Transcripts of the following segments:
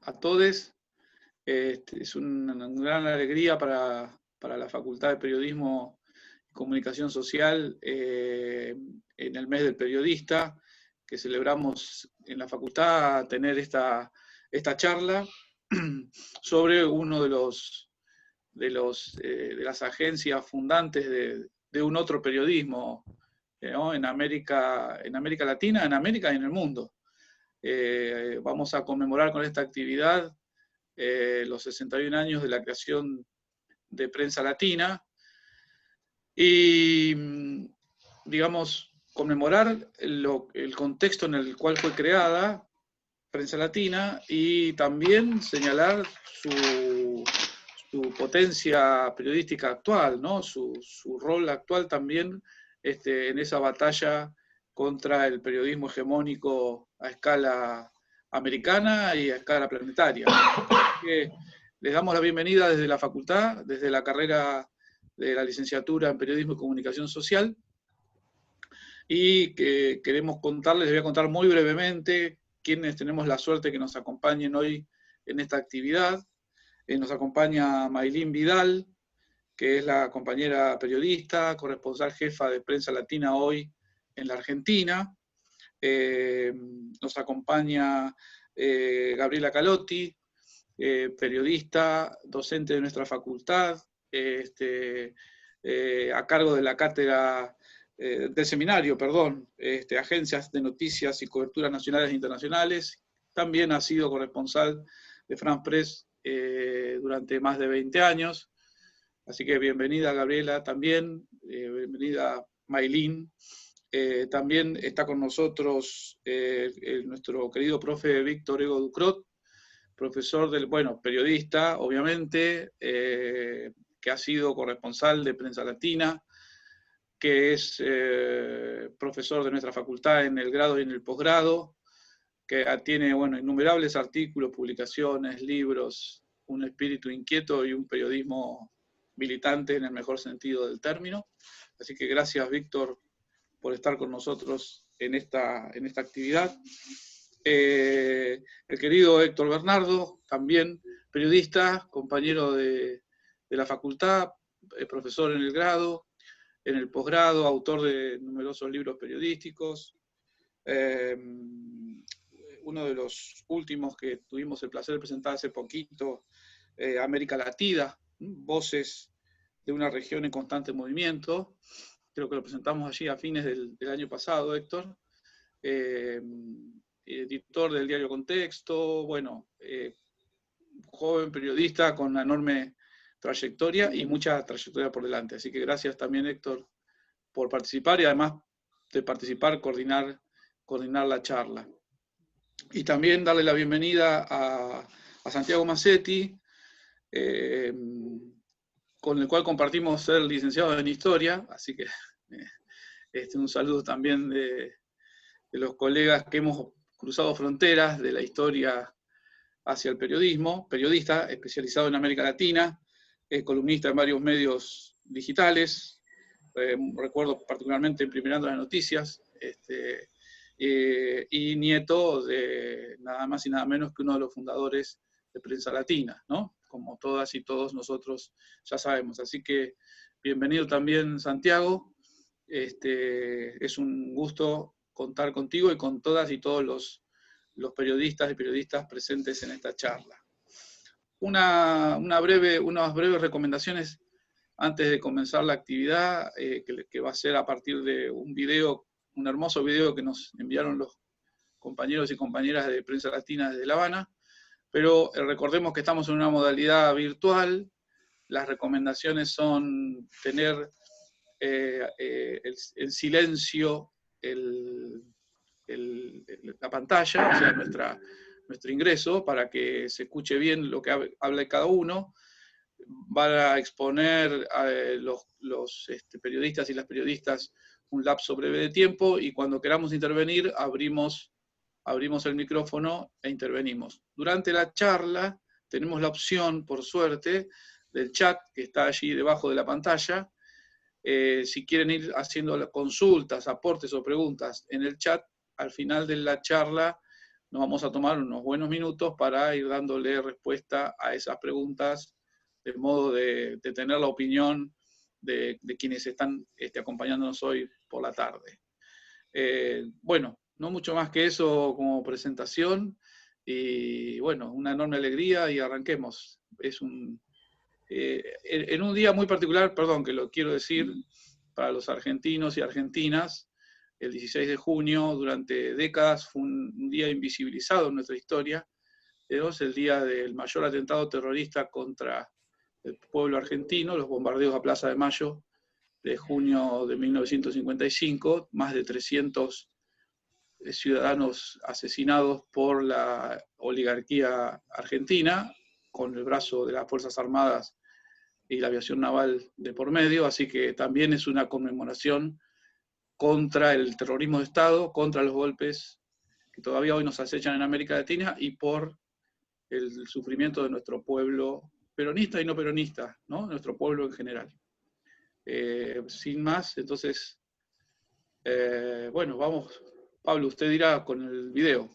a todos. Es una gran alegría para la Facultad de Periodismo y Comunicación Social en el mes del periodista, que celebramos en la facultad tener esta charla sobre uno de las agencias fundantes de un otro periodismo, ¿no? en América Latina, en América y en el mundo. Vamos a conmemorar con esta actividad los 61 años de la creación de Prensa Latina y, digamos, conmemorar el contexto en el cual fue creada Prensa Latina y también señalar su potencia periodística actual, ¿no? su rol actual también en esa batalla contra el periodismo hegemónico a escala americana y a escala planetaria. Les damos la bienvenida desde la facultad, desde la carrera de la licenciatura en Periodismo y Comunicación Social, y que queremos contarles, les voy a contar muy brevemente quienes tenemos la suerte que nos acompañen hoy en esta actividad. Nos acompaña Maylin Vidal, que es la compañera periodista, corresponsal jefa de Prensa Latina hoy en la Argentina. Nos acompaña Gabriela Calotti, periodista, docente de nuestra facultad, a cargo de la cátedra del seminario, Agencias de Noticias y Coberturas Nacionales e Internacionales. También ha sido corresponsal de France Press durante más de 20 años. Así que bienvenida Gabriela también, bienvenida Maylin. También está con nosotros nuestro querido profe Víctor Ego Ducrot, profesor periodista, obviamente, que ha sido corresponsal de Prensa Latina, que es profesor de nuestra facultad en el grado y en el posgrado, que tiene innumerables artículos, publicaciones, libros, un espíritu inquieto y un periodismo militante en el mejor sentido del término. Así que gracias, Víctor, por estar con nosotros en esta actividad. El querido Héctor Bernardo, también periodista, compañero de la facultad, profesor en el grado, en el posgrado, autor de numerosos libros periodísticos. Uno de los últimos que tuvimos el placer de presentar hace poquito, América Latina, voces de una región en constante movimiento. Creo que lo presentamos allí a fines del año pasado, Héctor. Editor del diario Contexto, joven periodista con una enorme trayectoria y mucha trayectoria por delante. Así que gracias también, Héctor, por participar y además de participar, coordinar la charla. Y también darle la bienvenida a Santiago Massetti, con el cual compartimos ser licenciado en Historia, así que un saludo también de los colegas que hemos cruzado fronteras de la historia hacia el periodismo, periodista especializado en América Latina, columnista en varios medios digitales, recuerdo particularmente en Primerando las Noticias, y nieto de nada más y nada menos que uno de los fundadores de Prensa Latina, ¿no? Como todas y todos nosotros ya sabemos. Así que bienvenido también, Santiago. Es un gusto contar contigo y con todas y todos los periodistas y periodistas presentes en esta charla. Unas breves recomendaciones antes de comenzar la actividad, que va a ser a partir de un hermoso video que nos enviaron los compañeros y compañeras de Prensa Latina desde La Habana, pero recordemos que estamos en una modalidad virtual. Las recomendaciones son tener en silencio la pantalla, o sea, nuestro ingreso, para que se escuche bien lo que habla cada uno. Van a exponer a los periodistas y las periodistas un lapso breve de tiempo, y cuando queramos intervenir abrimos el micrófono e intervenimos. Durante la charla tenemos la opción, por suerte, del chat que está allí debajo de la pantalla. Si quieren ir haciendo consultas, aportes o preguntas en el chat, al final de la charla nos vamos a tomar unos buenos minutos para ir dándole respuesta a esas preguntas, de modo de tener la opinión de quienes están acompañándonos hoy por la tarde. Bueno, no mucho más que eso como presentación, y bueno, una enorme alegría y arranquemos. En un día muy particular, perdón, que lo quiero decir, para los argentinos y argentinas, el 16 de junio, durante décadas, fue un día invisibilizado en nuestra historia. Es el día del mayor atentado terrorista contra el pueblo argentino, los bombardeos a Plaza de Mayo de junio de 1955, más de 300 ciudadanos asesinados por la oligarquía argentina, con el brazo de las Fuerzas Armadas y la aviación naval de por medio, así que también es una conmemoración contra el terrorismo de Estado, contra los golpes que todavía hoy nos acechan en América Latina y por el sufrimiento de nuestro pueblo peronista y no peronista, ¿no? Nuestro pueblo en general. Sin más, entonces, bueno, vamos. Pablo, usted dirá con el video.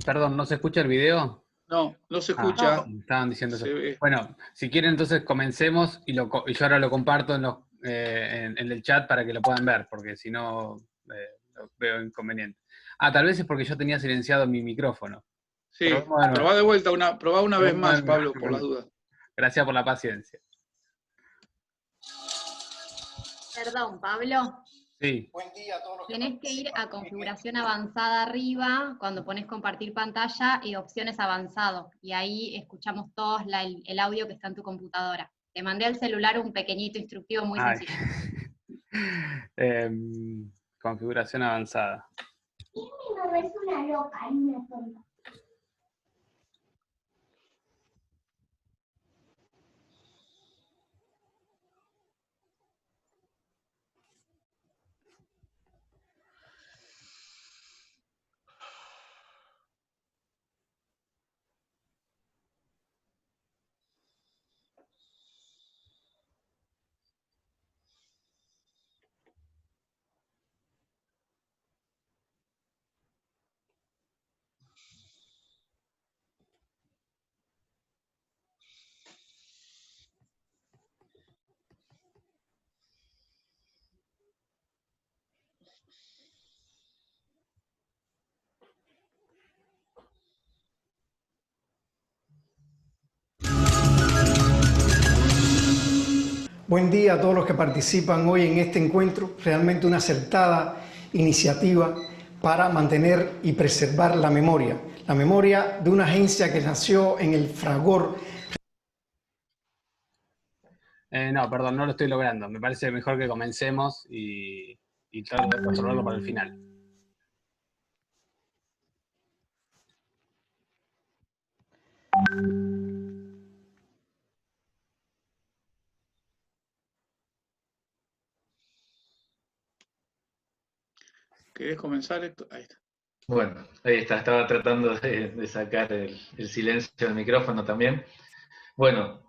Perdón, ¿no se escucha el video? No, no se escucha. Me estaban diciendo eso. Se ve. Bueno, si quieren entonces comencemos y yo ahora lo comparto en el chat para que lo puedan ver, porque si no lo veo inconveniente. Tal vez es porque yo tenía silenciado mi micrófono. Sí, Probemos de nuevo. probá de vuelta, probá una vez Probemos de más, nuevo. Pablo, por las dudas. Gracias por la paciencia. Perdón, Pablo. Sí. Tenés que ir a configuración avanzada arriba, cuando pones compartir pantalla y opciones avanzado. Y ahí escuchamos todos el audio que está en tu computadora. Te mandé al celular un pequeñito instructivo muy sencillo. Configuración avanzada. No es una loca, es una tonta. Buen día a todos los que participan hoy en este encuentro, realmente una acertada iniciativa para mantener y preservar la memoria de una agencia que nació en el fragor. No, perdón, no lo estoy logrando. Me parece mejor que comencemos y tratar de controlarlo para el final. ¿Querés comenzar esto? Ahí está. Bueno, ahí está, estaba tratando de sacar el silencio del micrófono también. Bueno,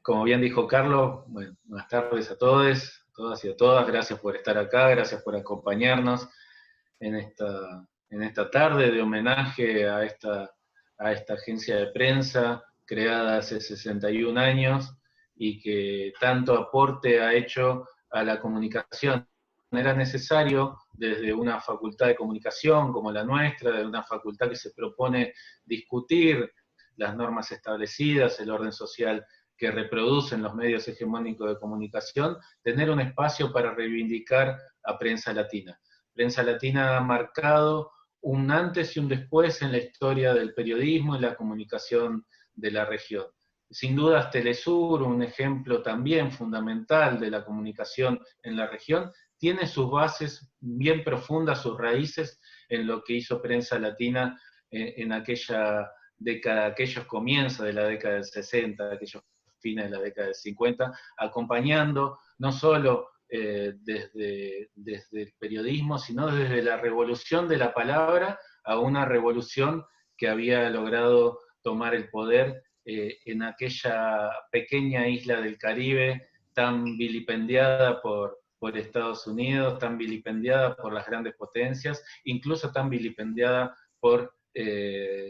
como bien dijo Carlos, bueno, buenas tardes a todos, todas y a todas, gracias por estar acá, gracias por acompañarnos en esta tarde de homenaje a esta agencia de prensa creada hace 61 años y que tanto aporte ha hecho a la comunicación. Era necesario desde una facultad de comunicación como la nuestra, de una facultad que se propone discutir las normas establecidas, el orden social que reproducen los medios hegemónicos de comunicación, tener un espacio para reivindicar a Prensa Latina. Prensa Latina ha marcado un antes y un después en la historia del periodismo y la comunicación de la región. Sin dudas Telesur, un ejemplo también fundamental de la comunicación en la región, tiene sus bases bien profundas, sus raíces en lo que hizo Prensa Latina en aquella década, aquellos comienzos de la década del 60, aquellos fines de la década del 50, acompañando no solo desde el periodismo, sino desde la revolución de la palabra a una revolución que había logrado tomar el poder en aquella pequeña isla del Caribe tan vilipendiada por Estados Unidos, tan vilipendiada por las grandes potencias, incluso tan vilipendiada por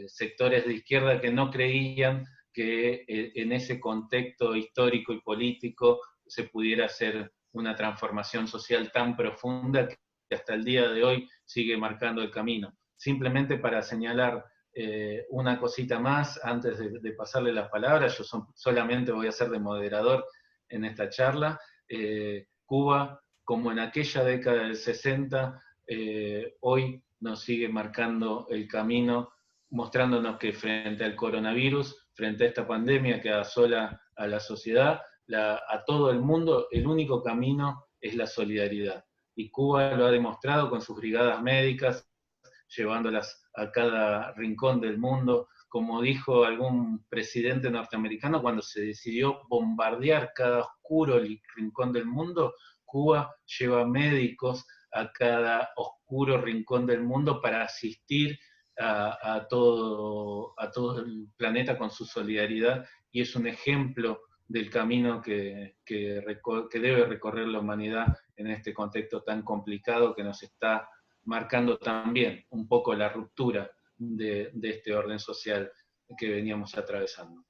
sectores de izquierda que no creían que en ese contexto histórico y político se pudiera hacer una transformación social tan profunda que hasta el día de hoy sigue marcando el camino. Simplemente para señalar una cosita más antes de pasarle las palabras, yo solamente voy a ser de moderador en esta charla. Cuba, como en aquella década del 60, hoy nos sigue marcando el camino, mostrándonos que frente al coronavirus, frente a esta pandemia que asola a la sociedad, a todo el mundo, el único camino es la solidaridad. Y Cuba lo ha demostrado con sus brigadas médicas, llevándolas a cada rincón del mundo. Como dijo algún presidente norteamericano, cuando se decidió bombardear cada oscuro rincón del mundo, Cuba lleva médicos a cada oscuro rincón del mundo para asistir a todo el planeta con su solidaridad, y es un ejemplo del camino que debe recorrer la humanidad en este contexto tan complicado que nos está marcando también un poco la ruptura de este orden social que veníamos atravesando.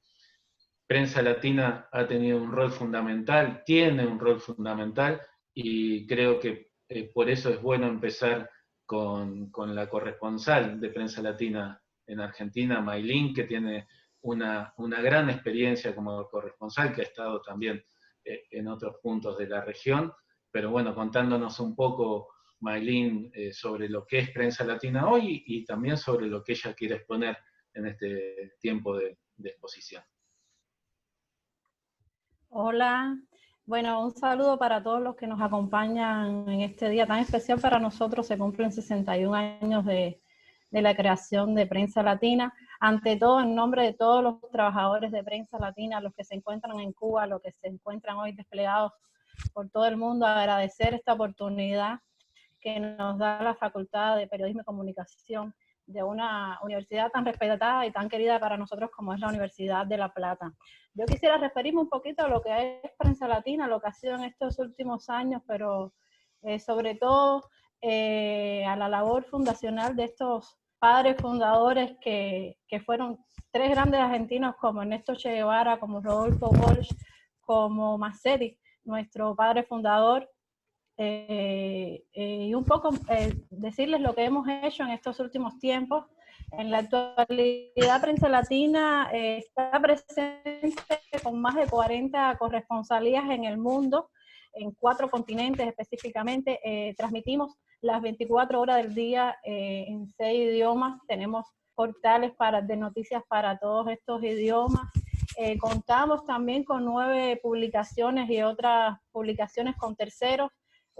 Prensa Latina ha tenido un rol fundamental, tiene un rol fundamental, y creo que por eso es bueno empezar con la corresponsal de Prensa Latina en Argentina, Maylin, que tiene una gran experiencia como corresponsal, que ha estado también en otros puntos de la región, pero bueno, contándonos un poco, Maylin, sobre lo que es Prensa Latina hoy y también sobre lo que ella quiere exponer en este tiempo de exposición. Hola, bueno, un saludo para todos los que nos acompañan en este día tan especial para nosotros. Se cumplen 61 años de la creación de Prensa Latina. Ante todo, en nombre de todos los trabajadores de Prensa Latina, los que se encuentran en Cuba, los que se encuentran hoy desplegados por todo el mundo, agradecer esta oportunidad que nos da la Facultad de Periodismo y Comunicación de una universidad tan respetada y tan querida para nosotros como es la Universidad de La Plata. Yo quisiera referirme un poquito a lo que es Prensa Latina, lo que ha sido en estos últimos años, pero sobre todo a la labor fundacional de estos padres fundadores que fueron tres grandes argentinos como Ernesto Che Guevara, como Rodolfo Walsh, como Massetti, nuestro padre fundador. Y un poco decirles lo que hemos hecho en estos últimos tiempos. En la actualidad, Prensa Latina está presente con más de 40 corresponsalías en el mundo, en 4 continentes específicamente. Transmitimos las 24 horas del día en 6 idiomas. Tenemos portales de noticias para todos estos idiomas. Contamos también con 9 publicaciones y otras publicaciones con terceros.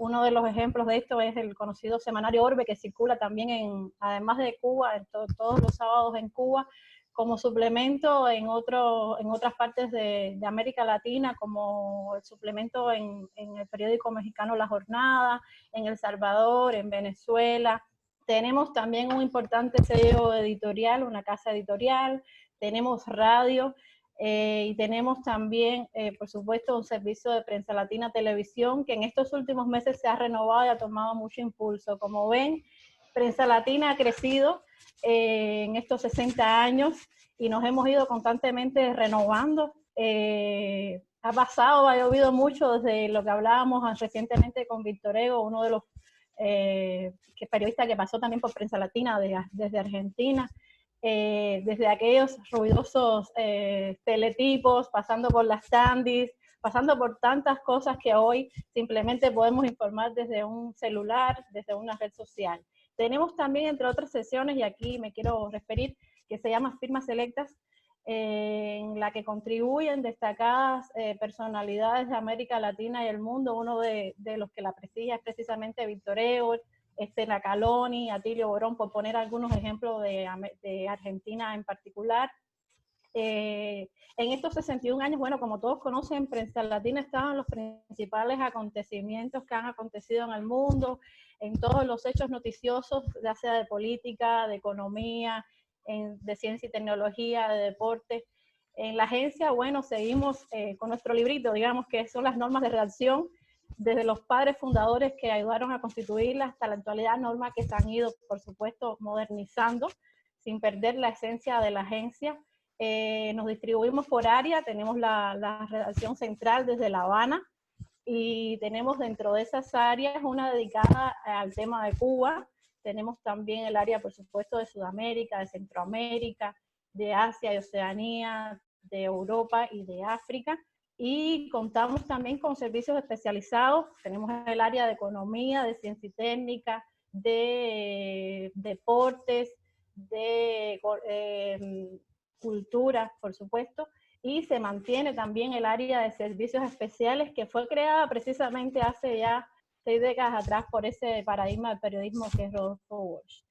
Uno de los ejemplos de esto es el conocido semanario Orbe, que circula también, además de Cuba, todos los sábados en Cuba, como suplemento en otras partes de América Latina, como el suplemento en el periódico mexicano La Jornada, en El Salvador, en Venezuela. Tenemos también un importante sello editorial, una casa editorial, tenemos radio, y tenemos también, por supuesto, un servicio de Prensa Latina Televisión, que en estos últimos meses se ha renovado y ha tomado mucho impulso. Como ven, Prensa Latina ha crecido en estos 60 años y nos hemos ido constantemente renovando. Ha llovido mucho desde lo que hablábamos recientemente con Víctor Ego, uno de los periodistas que pasó también por Prensa Latina desde Argentina. desde aquellos ruidosos teletipos, pasando por las Sandys, pasando por tantas cosas que hoy simplemente podemos informar desde un celular, desde una red social. Tenemos también, entre otras sesiones, y aquí me quiero referir, que se llama Firmas Selectas, en la que contribuyen destacadas personalidades de América Latina y el mundo. Uno de los que la prestigia es precisamente Víctor Ewell, Estela Caloni, Atilio Borón, por poner algunos ejemplos de Argentina en particular. En estos 61 años, bueno, como todos conocen, Prensa Latina estaban los principales acontecimientos que han acontecido en el mundo, en todos los hechos noticiosos, ya sea de política, de economía, de ciencia y tecnología, de deporte. En la agencia, bueno, seguimos con nuestro librito, digamos que son las normas de redacción, desde los padres fundadores que ayudaron a constituirla hasta la actualidad, normas que se han ido, por supuesto, modernizando, sin perder la esencia de la agencia. Nos distribuimos por área, tenemos la redacción central desde La Habana, y tenemos dentro de esas áreas una dedicada al tema de Cuba. Tenemos también el área, por supuesto, de Sudamérica, de Centroamérica, de Asia y Oceanía, de Europa y de África. Y contamos también con servicios especializados. Tenemos el área de economía, de ciencia y técnica, de deportes, de cultura, por supuesto, y se mantiene también el área de servicios especiales, que fue creada precisamente hace ya 6 décadas atrás por ese paradigma del periodismo que es Rodolfo Walsh.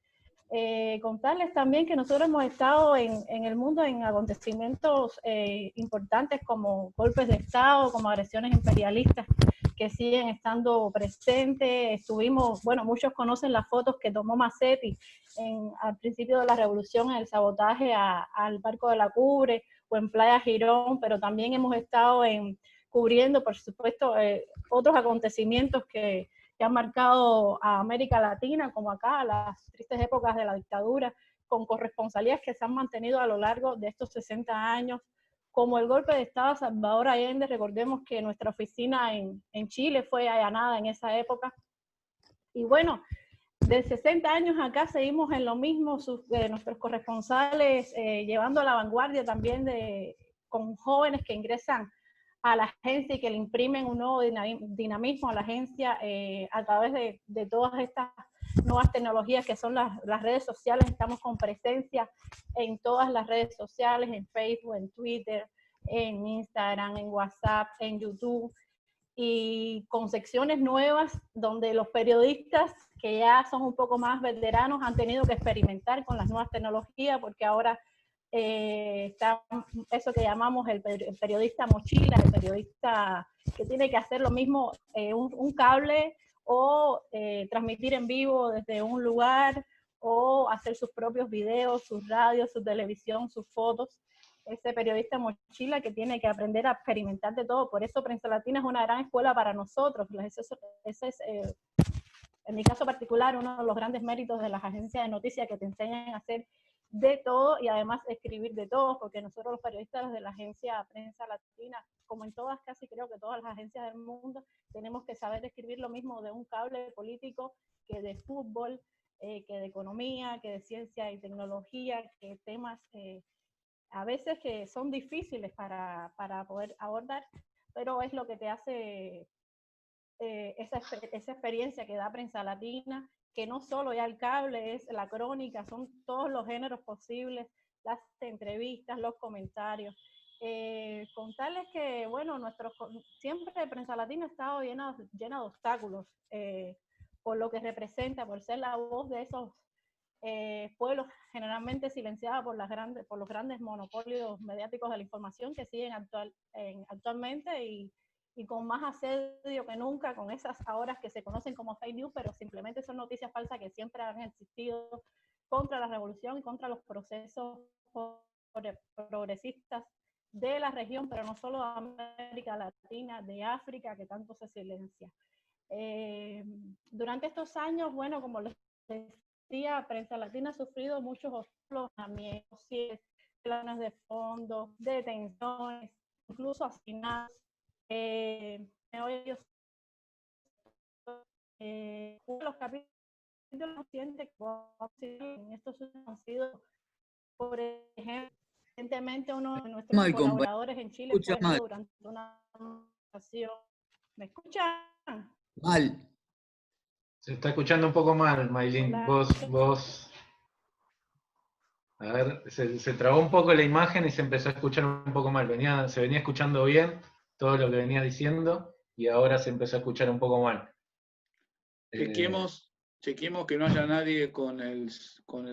Contarles también que nosotros hemos estado en el mundo en acontecimientos importantes como golpes de Estado, como agresiones imperialistas que siguen estando presentes. Estuvimos, bueno, muchos conocen las fotos que tomó Massetti al principio de la revolución, en el sabotaje al barco de la Cubre, o en Playa Girón, pero también hemos estado cubriendo, por supuesto, otros acontecimientos que han marcado a América Latina, como acá, las tristes épocas de la dictadura, con corresponsalías que se han mantenido a lo largo de estos 60 años, como el golpe de Estado a Salvador Allende. Recordemos que nuestra oficina en Chile fue allanada en esa época. Y bueno, de 60 años acá seguimos en lo mismo, nuestros corresponsales llevando a la vanguardia también con jóvenes que ingresan a la agencia y que le imprimen un nuevo dinamismo a la agencia a través de todas estas nuevas tecnologías que son las redes sociales. Estamos con presencia en todas las redes sociales, en Facebook, en Twitter, en Instagram, en WhatsApp, en YouTube, y con secciones nuevas donde los periodistas que ya son un poco más veteranos han tenido que experimentar con las nuevas tecnologías, porque ahora está eso que llamamos el periodista mochila, el periodista que tiene que hacer lo mismo, un cable, o transmitir en vivo desde un lugar, o hacer sus propios videos, sus radios, su televisión, sus fotos. Ese periodista mochila que tiene que aprender a experimentar de todo. Por eso Prensa Latina es una gran escuela para nosotros. Ese es, en mi caso particular, uno de los grandes méritos de las agencias de noticias, que te enseñan a hacer de todo y además escribir de todo, porque nosotros los periodistas de la agencia Prensa Latina, como en todas, casi creo que todas las agencias del mundo, tenemos que saber escribir lo mismo de un cable político que de fútbol, que de economía, que de ciencia y tecnología, que temas a veces que son difíciles para poder abordar, pero es lo que te hace esa experiencia que da Prensa Latina, que no solo ya el cable, es la crónica, son todos los géneros posibles, las entrevistas, los comentarios. Contarles que, bueno, siempre Prensa Latina ha estado llena de obstáculos, por lo que representa, por ser la voz de esos pueblos generalmente silenciados por los grandes monopolios mediáticos de la información que siguen actualmente, y con más asedio que nunca, con esas ahora que se conocen como fake news, pero simplemente son noticias falsas que siempre han existido contra la revolución y contra los procesos progresistas de la región, pero no solo de América Latina, de África, que tanto se silencia. Durante estos años, bueno, como les decía, Prensa Latina ha sufrido muchos hostigamientos, planes de fondo, detenciones, incluso asesinatos. Los capítulos recientes que en estos han sido por ejemplo, recientemente uno de nuestros Mal, compañero. colaboradores en Chile Escucha fue mal. herido durante una manifestación. ¿Me escuchan? Mal. Se está escuchando un poco mal, Maylin. Hola. Vos. A ver, se trabó un poco la imagen y se empezó a escuchar un poco mal. Se venía escuchando bien todo lo que venía diciendo y ahora se empezó a escuchar un poco mal. Chequemos que no haya nadie con el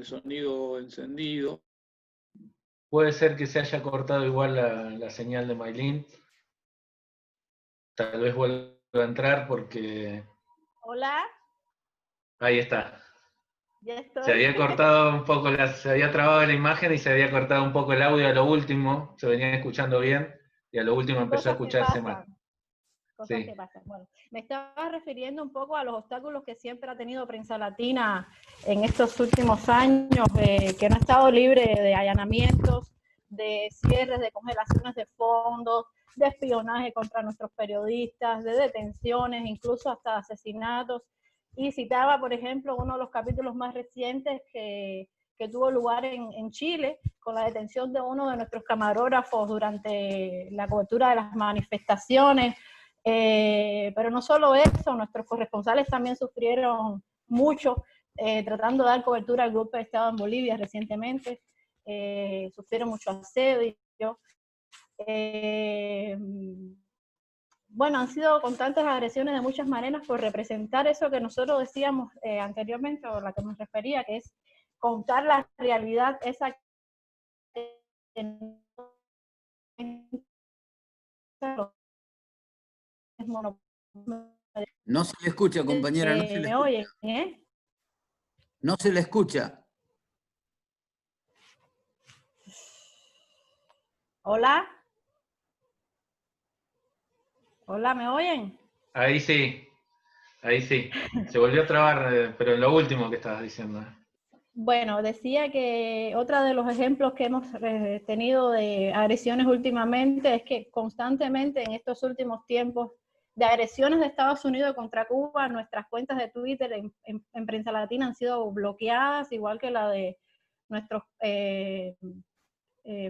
sonido encendido. Puede ser que se haya cortado igual la señal de Maylin. Tal vez vuelva a entrar porque... Hola, Ahí está. ya estoy. Se había cortado un poco, se había trabado la imagen y se había cortado un poco el audio a lo último. Se venía escuchando bien y a lo último empezó a Cosas que escucharse pasan. mal. Cosas Sí. que pasan. Bueno, me estaba refiriendo un poco a los obstáculos que siempre ha tenido Prensa Latina en estos últimos años, que no ha estado libre de allanamientos, de cierres, de congelaciones de fondos, de espionaje contra nuestros periodistas, de detenciones, incluso hasta asesinatos. Y citaba, por ejemplo, uno de los capítulos más recientes que tuvo lugar en Chile, con la detención de uno de nuestros camarógrafos durante la cobertura de las manifestaciones. Pero no solo eso, nuestros corresponsales también sufrieron mucho tratando de dar cobertura al golpe de Estado en Bolivia recientemente, sufrieron mucho asedio. Bueno, han sido constantes agresiones de muchas maneras por representar eso que nosotros decíamos anteriormente, o a la que me refería, que es contar la realidad esa que No se le escucha, compañera, no se le ¿Me escucha. oyen? No se le escucha. Hola. Hola, ¿me oyen? Ahí sí. Se volvió a trabar, pero en lo último que estabas diciendo. Bueno, decía que otro de los ejemplos que hemos tenido de agresiones últimamente es que constantemente en estos últimos tiempos de agresiones de Estados Unidos contra Cuba, nuestras cuentas de Twitter en Prensa Latina han sido bloqueadas, igual que la de nuestros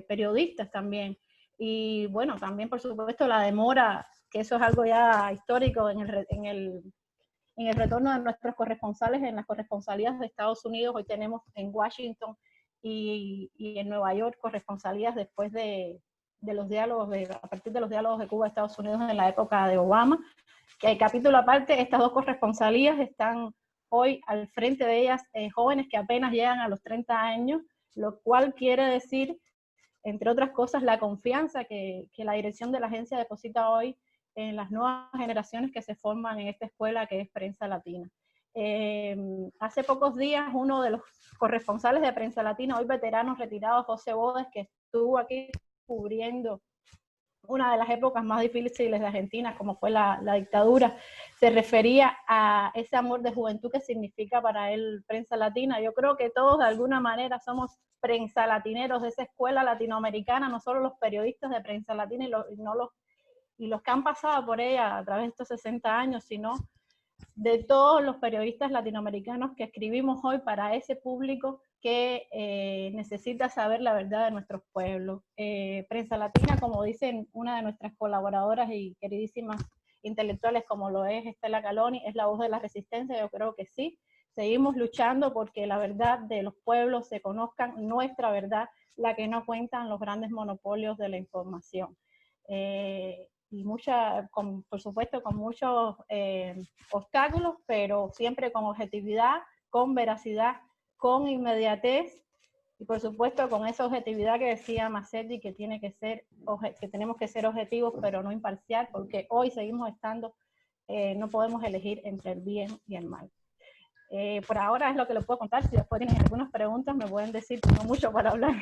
periodistas también. Y bueno, también por supuesto la demora, que eso es algo ya histórico en el retorno de nuestros corresponsales en las corresponsalías de Estados Unidos. Hoy tenemos en Washington y en Nueva York corresponsalías después de los diálogos, a partir de los diálogos de Cuba y Estados Unidos en la época de Obama, que hay capítulo aparte. Estas dos corresponsalías están hoy al frente de ellas jóvenes que apenas llegan a los 30 años, lo cual quiere decir, entre otras cosas, la confianza que la dirección de la agencia deposita hoy en las nuevas generaciones que se forman en esta escuela que es Prensa Latina. Hace pocos días uno de los corresponsales de Prensa Latina, hoy veterano retirado, José Bodas, que estuvo aquí cubriendo una de las épocas más difíciles de Argentina, como fue la dictadura, se refería a ese amor de juventud que significa para él Prensa Latina. Yo creo que todos de alguna manera somos prensa latineros de esa escuela latinoamericana, no solo los periodistas de Prensa Latina y los que han pasado por ella a través de estos 60 años, sino de todos los periodistas latinoamericanos que escribimos hoy para ese público que necesita saber la verdad de nuestros pueblos. Prensa Latina, como dicen una de nuestras colaboradoras y queridísimas intelectuales como lo es Estela Caloni, es la voz de la resistencia. Yo creo que sí. Seguimos luchando porque la verdad de los pueblos se conozcan, nuestra verdad, la que no cuentan los grandes monopolios de la información. Y por supuesto con muchos obstáculos, pero siempre con objetividad, con veracidad, con inmediatez y por supuesto con esa objetividad que decía Massetti, que tenemos que ser objetivos pero no imparcial, porque hoy seguimos estando, no podemos elegir entre el bien y el mal. Por ahora es lo que les puedo contar. Si después tienen algunas preguntas me pueden decir, tengo mucho para hablar.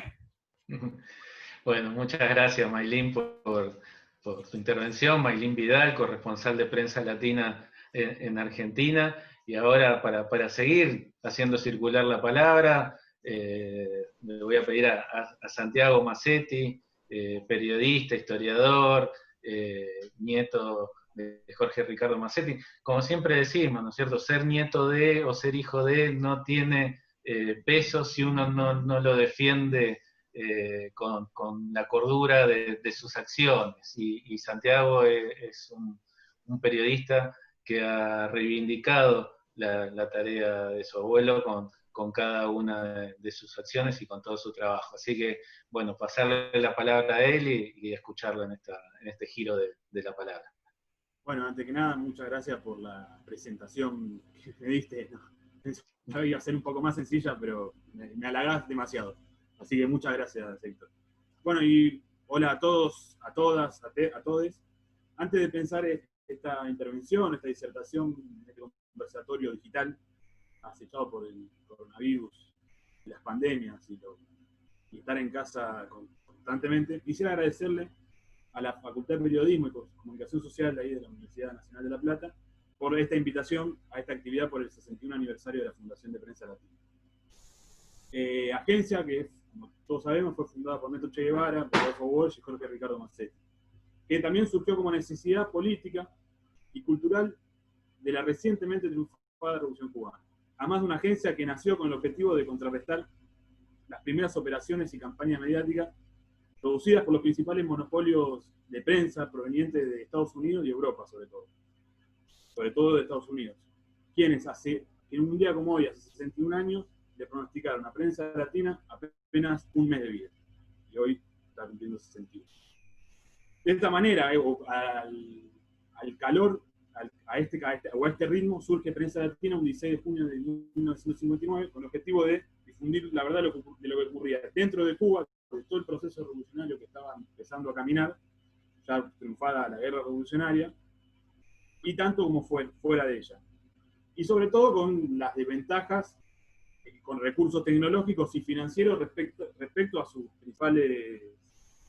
Bueno, muchas gracias Maylin por tu intervención. Maylin Vidal, corresponsal de Prensa Latina en Argentina. Y ahora para seguir haciendo circular la palabra, le voy a pedir a Santiago Massetti, periodista, historiador, nieto de Jorge Ricardo Massetti. Como siempre decimos, ¿no es cierto? Ser nieto de o ser hijo de no tiene peso si uno no lo defiende con la cordura de sus acciones. Y Santiago es un periodista que ha reivindicado la tarea de su abuelo con cada una de sus acciones y con todo su trabajo. Así que, bueno, pasarle la palabra a él y escucharlo en este giro de la palabra. Bueno, antes que nada, muchas gracias por la presentación que me diste. Pensaba que iba a ser un poco más sencilla, pero me halagás demasiado. Así que muchas gracias, Héctor. Bueno, y hola a todos, a todas, a todes. Antes de pensar esta intervención, esta disertación, este conversatorio digital acechado por el coronavirus, las pandemias y estar en casa constantemente, quisiera agradecerle a la Facultad de Periodismo y Comunicación Social de ahí de la Universidad Nacional de La Plata por esta invitación a esta actividad por el 61 aniversario de la Fundación de Prensa Latina. Agencia que, como todos sabemos, fue fundada por Néstor Che Guevara, por Adolfo Walsh y Jorge Ricardo Massetti, que también surgió como necesidad política y cultural de la recientemente triunfada Revolución Cubana. Además de una agencia que nació con el objetivo de contrarrestar las primeras operaciones y campañas mediáticas producidas por los principales monopolios de prensa provenientes de Estados Unidos y Europa, sobre todo de Estados Unidos, quienes en un día como hoy, hace 61 años, le pronosticaron a prensa latina apenas un mes de vida, y hoy está cumpliendo 62. De esta manera, a este ritmo, surge Prensa Latina un 16 de junio de 1959 con el objetivo de difundir la verdad de lo que ocurría dentro de Cuba, de todo el proceso revolucionario que estaba empezando a caminar, ya triunfada la guerra revolucionaria, y tanto como fuera de ella. Y sobre todo con las desventajas, con recursos tecnológicos y financieros respecto a sus principales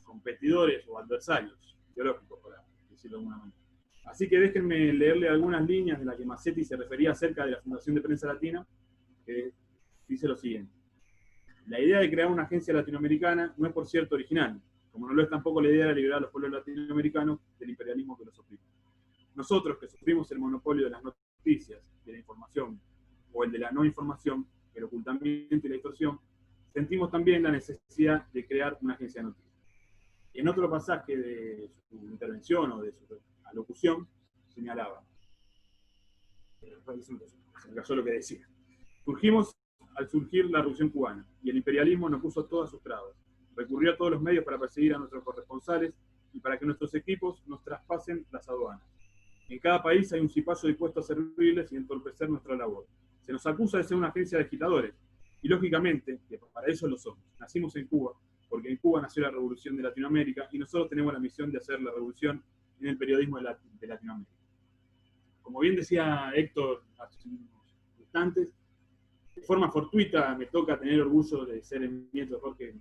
competidores o adversarios ideológicos, por decirlo de alguna manera. Así que déjenme leerle algunas líneas de las que Massetti se refería acerca de la Fundación de Prensa Latina, que dice lo siguiente. La idea de crear una agencia latinoamericana no es, por cierto, original, como no lo es tampoco la idea de liberar a los pueblos latinoamericanos del imperialismo que los oprime. Nosotros, que sufrimos el monopolio de las noticias, de la información, o el de la no información, el ocultamiento y la distorsión, sentimos también la necesidad de crear una agencia de noticias. Y en otro pasaje de su intervención o de su alocución, señalaba, se me cayó lo que decía, surgimos al surgir la Revolución Cubana, y el imperialismo nos puso todas sus trabas. Recurrió a todos los medios para perseguir a nuestros corresponsales y para que nuestros equipos nos traspasen las aduanas. En cada país hay un cipayo dispuesto a servirles y entorpecer nuestra labor. Se nos acusa de ser una agencia de agitadores, y lógicamente, que para eso lo somos. Nacimos en Cuba, porque en Cuba nació la Revolución de Latinoamérica, y nosotros tenemos la misión de hacer la revolución en el periodismo de Latinoamérica. Como bien decía Héctor hace unos instantes, de forma fortuita me toca tener orgullo de ser el nieto de Jorge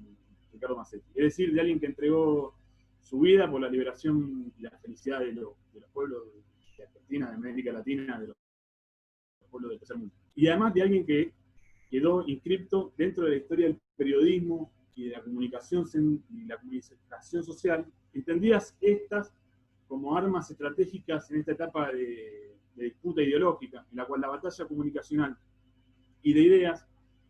Ricardo Massetti. Es decir, de alguien que entregó su vida por la liberación y la felicidad de los pueblos de Argentina, de América Latina, de los pueblos del tercer mundo. Y además de alguien que quedó inscripto dentro de la historia del periodismo y de la comunicación social, entendidas estas como armas estratégicas en esta etapa de disputa ideológica, en la cual la batalla comunicacional y de ideas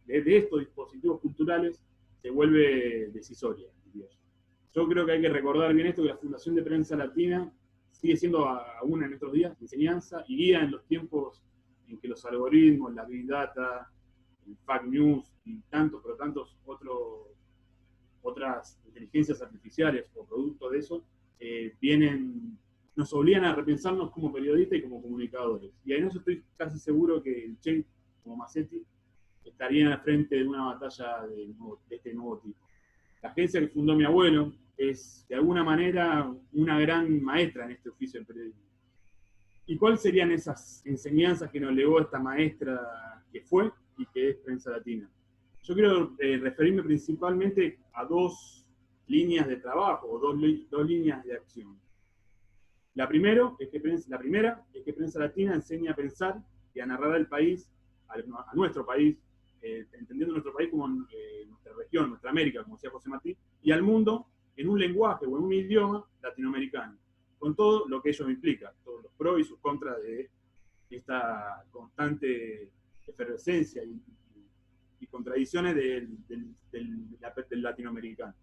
de estos dispositivos culturales se vuelve decisoria, diría yo. Yo creo que hay que recordar bien esto, que la Fundación de Prensa Latina sigue siendo aún en nuestros días enseñanza y guía en los tiempos en que los algoritmos, la Big Data, el Fake News y tantos otras inteligencias artificiales o productos de eso, nos obligan a repensarnos como periodistas y como comunicadores. Y en eso estoy casi seguro que el Che, como Massetti, estarían al frente de una batalla de este nuevo tipo. La agencia que fundó mi abuelo es, de alguna manera, una gran maestra en este oficio del periodismo. ¿Y cuáles serían esas enseñanzas que nos legó esta maestra que fue y que es Prensa Latina? Yo quiero referirme principalmente a dos líneas de trabajo, o dos líneas de acción. La primera es que Prensa Latina enseña a pensar y a narrar al país, a nuestro país, entendiendo nuestro país como nuestra región, nuestra América, como decía José Martí, y al mundo en un lenguaje o en un idioma latinoamericano, con todo lo que ello implica, todos los pros y sus contras de esta constante efervescencia y y contradicciones del latinoamericano.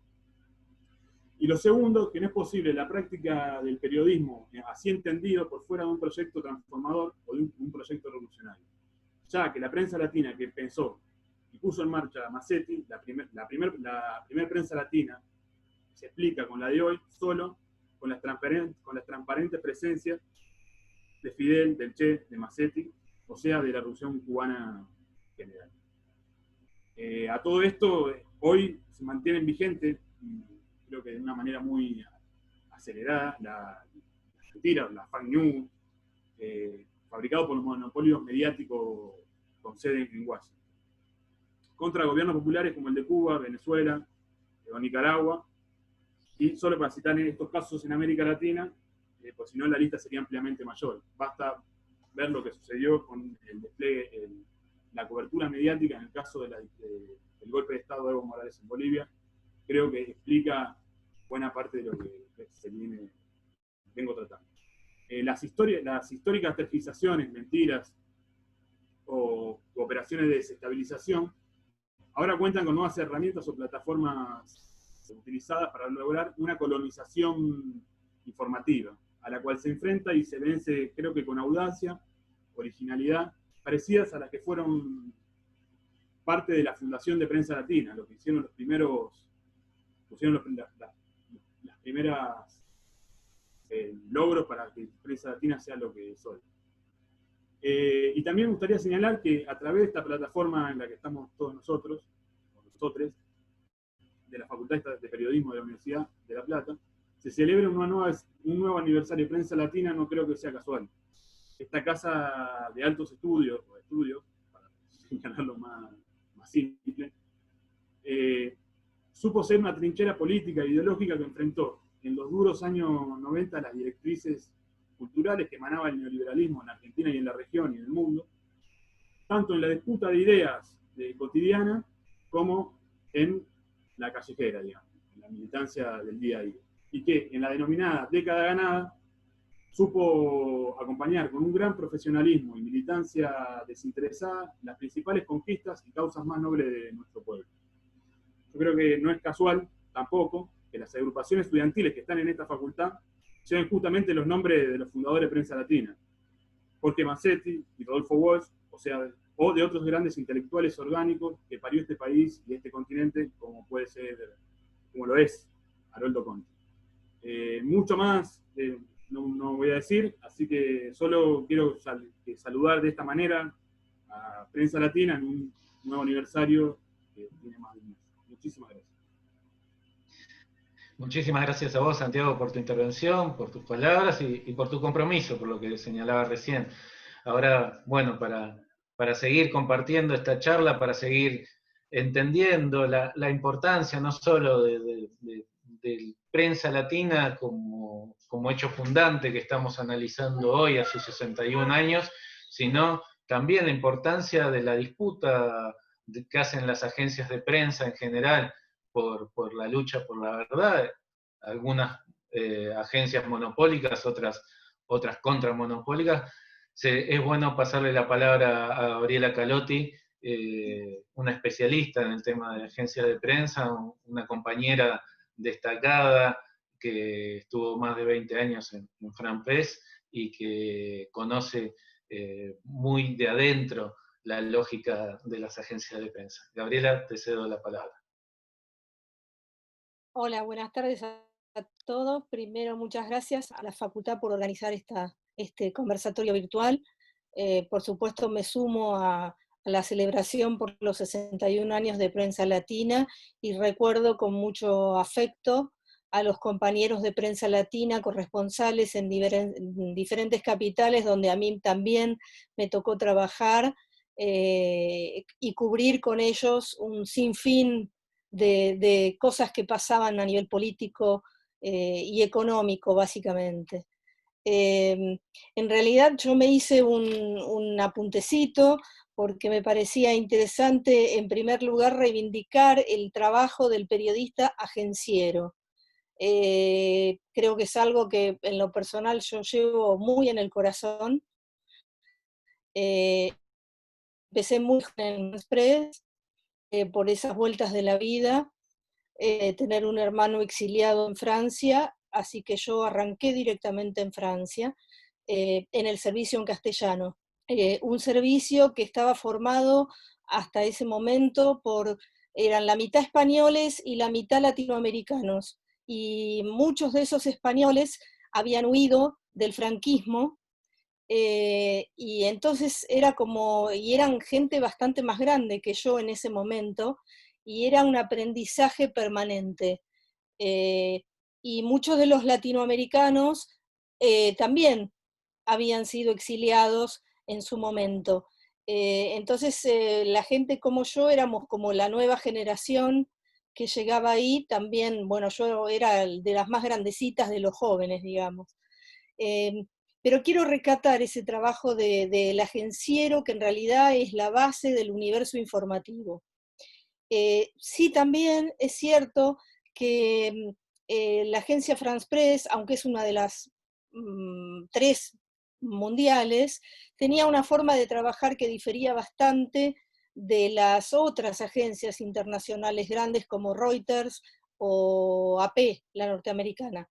Y lo segundo, que no es posible la práctica del periodismo así entendido por fuera de un proyecto transformador o de un proyecto revolucionario. Ya que la prensa latina que pensó y puso en marcha Massetti, la primer prensa latina, se explica con la de hoy solo con las transparentes presencias de Fidel, del Che, de Massetti, o sea, de la Revolución Cubana general. A todo esto, hoy se mantienen vigentes, creo que de una manera muy acelerada, las mentiras, las fake news, fabricados por los monopolios mediáticos con sede en Washington, contra gobiernos populares como el de Cuba, Venezuela o Nicaragua, y solo para citar estos casos en América Latina, pues si no la lista sería ampliamente mayor. Basta ver lo que sucedió con el despliegue, la cobertura mediática en el caso del golpe de Estado de Evo Morales en Bolivia. Creo que explica buena parte de lo que vengo tratando. Las históricas tergiversaciones, mentiras o operaciones de desestabilización ahora cuentan con nuevas herramientas o plataformas utilizadas para lograr una colonización informativa, a la cual se enfrenta y se vence, creo que con audacia, originalidad, parecidas a las que fueron parte de la fundación de Prensa Latina, lo que hicieron los primeros, las primeras logros para que Prensa Latina sea lo que es hoy. Y también me gustaría señalar que a través de esta plataforma en la que estamos todos nosotros, de la Facultad de Periodismo de la Universidad de La Plata, se celebra un nuevo aniversario de Prensa Latina, no creo que sea casual. Esta casa de altos estudios, para señalarlo más simple, supo ser una trinchera política e ideológica que enfrentó en los duros años 90 las directrices culturales que emanaba el neoliberalismo en la Argentina y en la región y en el mundo, tanto en la disputa de ideas cotidiana como en la callejera, digamos, en la militancia del día a día. Y que en la denominada década ganada supo acompañar con un gran profesionalismo y militancia desinteresada las principales conquistas y causas más nobles de nuestro pueblo. Yo creo que no es casual tampoco que las agrupaciones estudiantiles que están en esta facultad lleven justamente los nombres de los fundadores de Prensa Latina, Jorge Massetti y Rodolfo Walsh, o de otros grandes intelectuales orgánicos que parió este país y este continente, como lo es Haroldo Conte. Mucho más no voy a decir, así que solo quiero saludar de esta manera a Prensa Latina en un nuevo aniversario que tiene más de un mes. Muchísimas gracias. Muchísimas gracias a vos, Santiago, por tu intervención, por tus palabras y por tu compromiso, por lo que señalaba recién. Ahora, bueno, para seguir compartiendo esta charla, para seguir entendiendo la importancia no solo de Prensa Latina como hecho fundante que estamos analizando hoy a sus 61 años, sino también la importancia de la disputa que hacen las agencias de prensa en general por la lucha por la verdad, algunas agencias monopólicas, otras contramonopólicas. Es bueno pasarle la palabra a Gabriela Calotti, una especialista en el tema de agencias de prensa, una compañera destacada que estuvo más de 20 años en FranPress y que conoce muy de adentro la lógica de las agencias de prensa. Gabriela, te cedo la palabra. Hola, buenas tardes a todos. Primero, muchas gracias a la facultad por organizar este conversatorio virtual. Por supuesto, me sumo a la celebración por los 61 años de Prensa Latina y recuerdo con mucho afecto a los compañeros de Prensa Latina, corresponsales en diferentes capitales, donde a mí también me tocó trabajar y cubrir con ellos un sinfín de cosas que pasaban a nivel político y económico, básicamente. En realidad yo me hice un apuntecito porque me parecía interesante, en primer lugar, reivindicar el trabajo del periodista agenciero. Creo que es algo que en lo personal yo llevo muy en el corazón. Empecé muy en Express por esas vueltas de la vida, tener un hermano exiliado en Francia, así que yo arranqué directamente en Francia, en el servicio en castellano. Un servicio que estaba formado hasta ese momento eran la mitad españoles y la mitad latinoamericanos, y muchos de esos españoles habían huido del franquismo, y entonces y eran gente bastante más grande que yo en ese momento, y era un aprendizaje permanente. Y muchos de los latinoamericanos también habían sido exiliados en su momento. Entonces la gente como yo éramos como la nueva generación que llegaba ahí, también, bueno, yo era de las más grandecitas de los jóvenes, digamos. Pero quiero rescatar ese trabajo del agenciero, que en realidad es la base del universo informativo. Sí, también es cierto que la agencia France Press, aunque es una de las 3 mundiales, tenía una forma de trabajar que difería bastante de las otras agencias internacionales grandes como Reuters o AP, la norteamericana.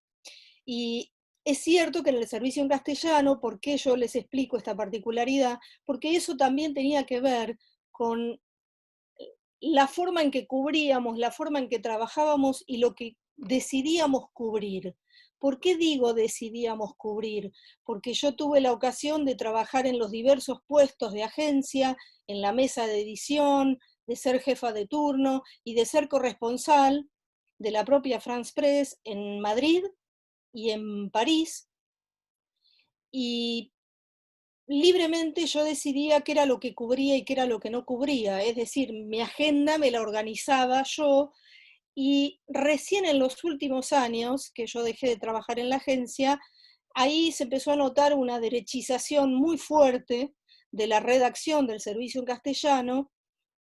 Y es cierto que en el servicio en castellano, ¿por qué yo les explico esta particularidad? Porque eso también tenía que ver con la forma en que cubríamos, la forma en que trabajábamos y lo que decidíamos cubrir. ¿Por qué digo decidíamos cubrir? Porque yo tuve la ocasión de trabajar en los diversos puestos de agencia, en la mesa de edición, de ser jefa de turno y de ser corresponsal de la propia France Press en Madrid y en París, y libremente yo decidía qué era lo que cubría y qué era lo que no cubría, es decir, mi agenda me la organizaba yo, y recién en los últimos años que yo dejé de trabajar en la agencia, ahí se empezó a notar una derechización muy fuerte de la redacción del servicio en castellano,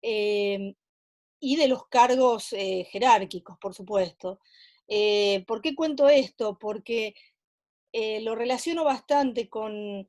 y de los cargos jerárquicos, por supuesto. ¿Por qué cuento esto? Porque lo relaciono bastante con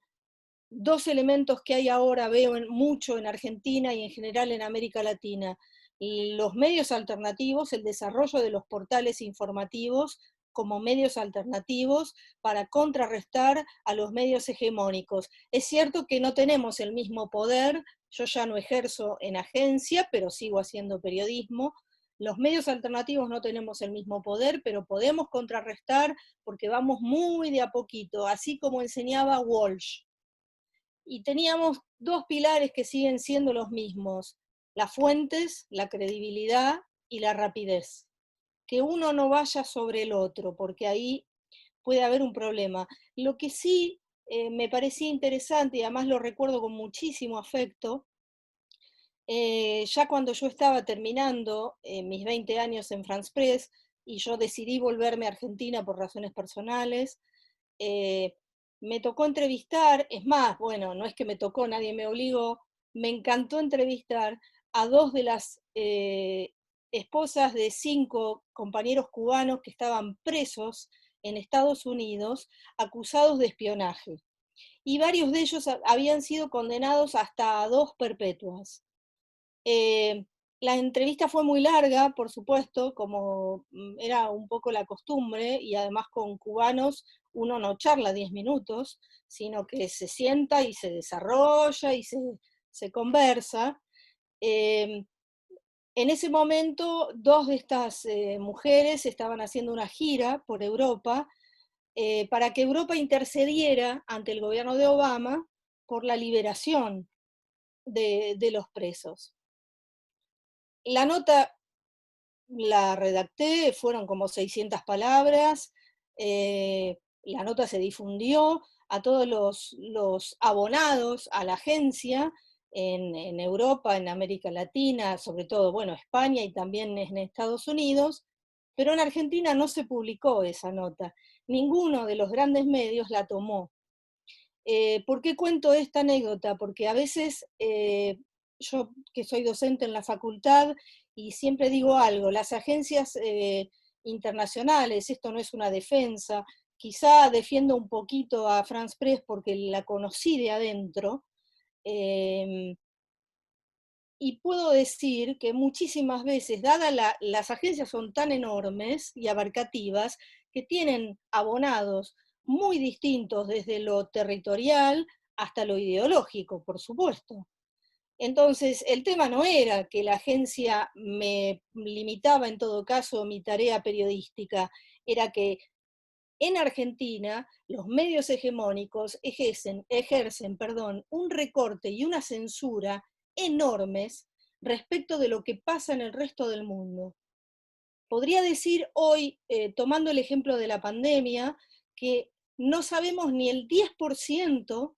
2 elementos que hay ahora, veo mucho en Argentina y en general en América Latina. Los medios alternativos, el desarrollo de los portales informativos como medios alternativos para contrarrestar a los medios hegemónicos. Es cierto que no tenemos el mismo poder, yo ya no ejerzo en agencia, pero sigo haciendo periodismo. Los medios alternativos no tenemos el mismo poder, pero podemos contrarrestar porque vamos muy de a poquito, así como enseñaba Walsh. Y teníamos 2 pilares que siguen siendo los mismos: las fuentes, la credibilidad y la rapidez. Que uno no vaya sobre el otro, porque ahí puede haber un problema. Lo que sí me parecía interesante, y además lo recuerdo con muchísimo afecto, ya cuando yo estaba terminando mis 20 años en France Press, y yo decidí volverme a Argentina por razones personales, me tocó entrevistar, es más, bueno, no es que me tocó, nadie me obligó, me encantó entrevistar a 2 de las esposas de 5 compañeros cubanos que estaban presos en Estados Unidos, acusados de espionaje. Y varios de ellos habían sido condenados hasta a 2 perpetuas. La entrevista fue muy larga, por supuesto, como era un poco la costumbre, y además con cubanos uno no charla 10 minutos, sino que se sienta y se desarrolla y se conversa. En ese momento, 2 de estas mujeres estaban haciendo una gira por Europa para que Europa intercediera ante el gobierno de Obama por la liberación de los presos. La nota la redacté, fueron como 600 palabras, la nota se difundió a todos los abonados a la agencia en Europa, en América Latina, sobre todo, bueno, España y también en Estados Unidos, pero en Argentina no se publicó esa nota. Ninguno de los grandes medios la tomó. ¿Por qué cuento esta anécdota? Porque a veces yo, que soy docente en la facultad, y siempre digo algo, las agencias internacionales, esto no es una defensa, quizá defiendo un poquito a France Press porque la conocí de adentro, Y puedo decir que muchísimas veces, las agencias son tan enormes y abarcativas, que tienen abonados muy distintos desde lo territorial hasta lo ideológico, por supuesto. Entonces, el tema no era que la agencia me limitaba en todo caso mi tarea periodística, era que en Argentina los medios hegemónicos ejercen un recorte y una censura enormes respecto de lo que pasa en el resto del mundo. Podría decir hoy, tomando el ejemplo de la pandemia, que no sabemos ni el 10%,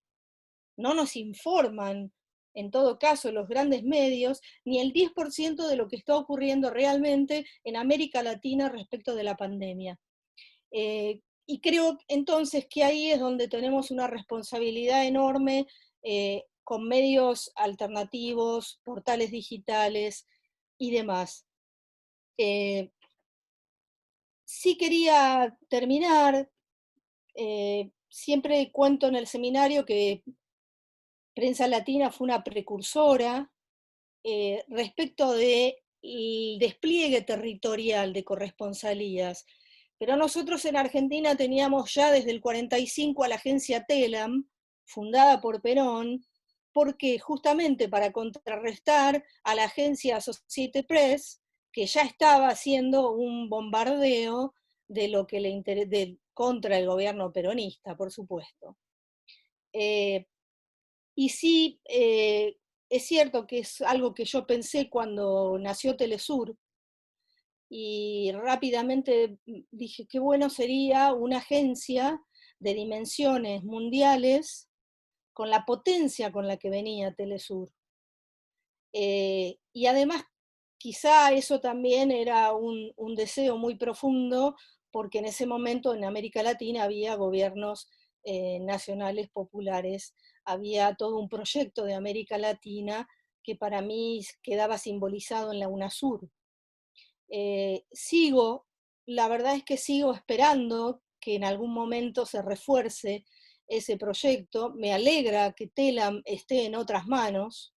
no nos informan, en todo caso, los grandes medios, ni el 10% de lo que está ocurriendo realmente en América Latina respecto de la pandemia. Y creo entonces que ahí es donde tenemos una responsabilidad enorme con medios alternativos, portales digitales y demás. Sí quería terminar, siempre cuento en el seminario que Prensa Latina fue una precursora respecto del despliegue territorial de corresponsalías. Pero nosotros en Argentina teníamos ya desde el 45 a la agencia Telam, fundada por Perón, porque justamente para contrarrestar a la agencia Associated Press, que ya estaba haciendo un bombardeo de lo que contra el gobierno peronista, por supuesto. Y sí, es cierto que es algo que yo pensé cuando nació Telesur, y rápidamente dije, qué bueno sería una agencia de dimensiones mundiales con la potencia con la que venía Telesur. Y además, quizá eso también era un deseo muy profundo, porque en ese momento en América Latina había gobiernos nacionales populares, había todo un proyecto de América Latina que para mí quedaba simbolizado en la UNASUR. La verdad es que sigo esperando que en algún momento se refuerce ese proyecto. Me alegra que Telam esté en otras manos.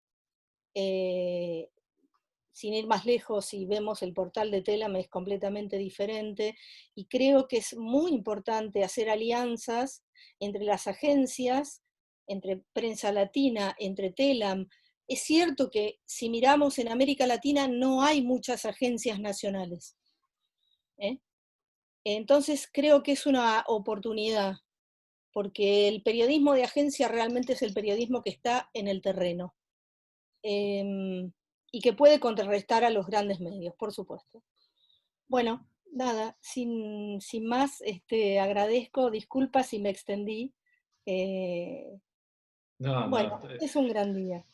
Sin ir más lejos, si vemos el portal de Telam es completamente diferente, y creo que es muy importante hacer alianzas entre las agencias, entre Prensa Latina, entre Telam. Es cierto que si miramos en América Latina no hay muchas agencias nacionales. Entonces creo que es una oportunidad, porque el periodismo de agencia realmente es el periodismo que está en el terreno. Y que puede contrarrestar a los grandes medios, por supuesto. Bueno, nada, sin más, agradezco, disculpa si me extendí. Bueno, es un gran día.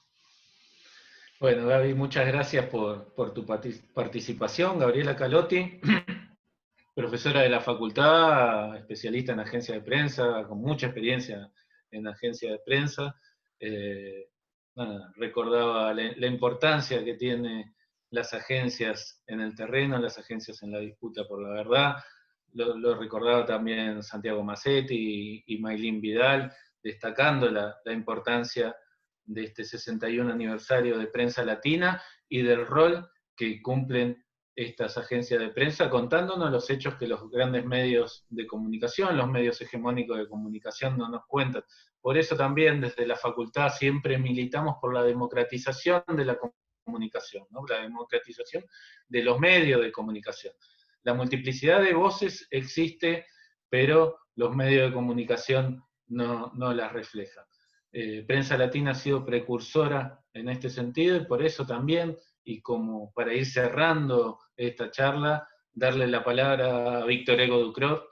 Bueno, Gaby, muchas gracias por tu participación. Gabriela Calotti, profesora de la facultad, especialista en agencia de prensa, con mucha experiencia en agencia de prensa. Recordaba la importancia que tienen las agencias en el terreno, las agencias en la disputa por la verdad. Lo recordaba también Santiago Massetti y Maylin Vidal, destacando la importancia de este 61 aniversario de Prensa Latina y del rol que cumplen estas agencias de prensa, contándonos los hechos que los grandes medios de comunicación, los medios hegemónicos de comunicación no nos cuentan. Por eso también desde la facultad siempre militamos por la democratización de la comunicación, ¿no? La democratización de los medios de comunicación. La multiplicidad de voces existe, pero los medios de comunicación no las reflejan. Prensa Latina ha sido precursora en este sentido, y por eso también, y como para ir cerrando esta charla, darle la palabra a Víctor Hugo Ducrot,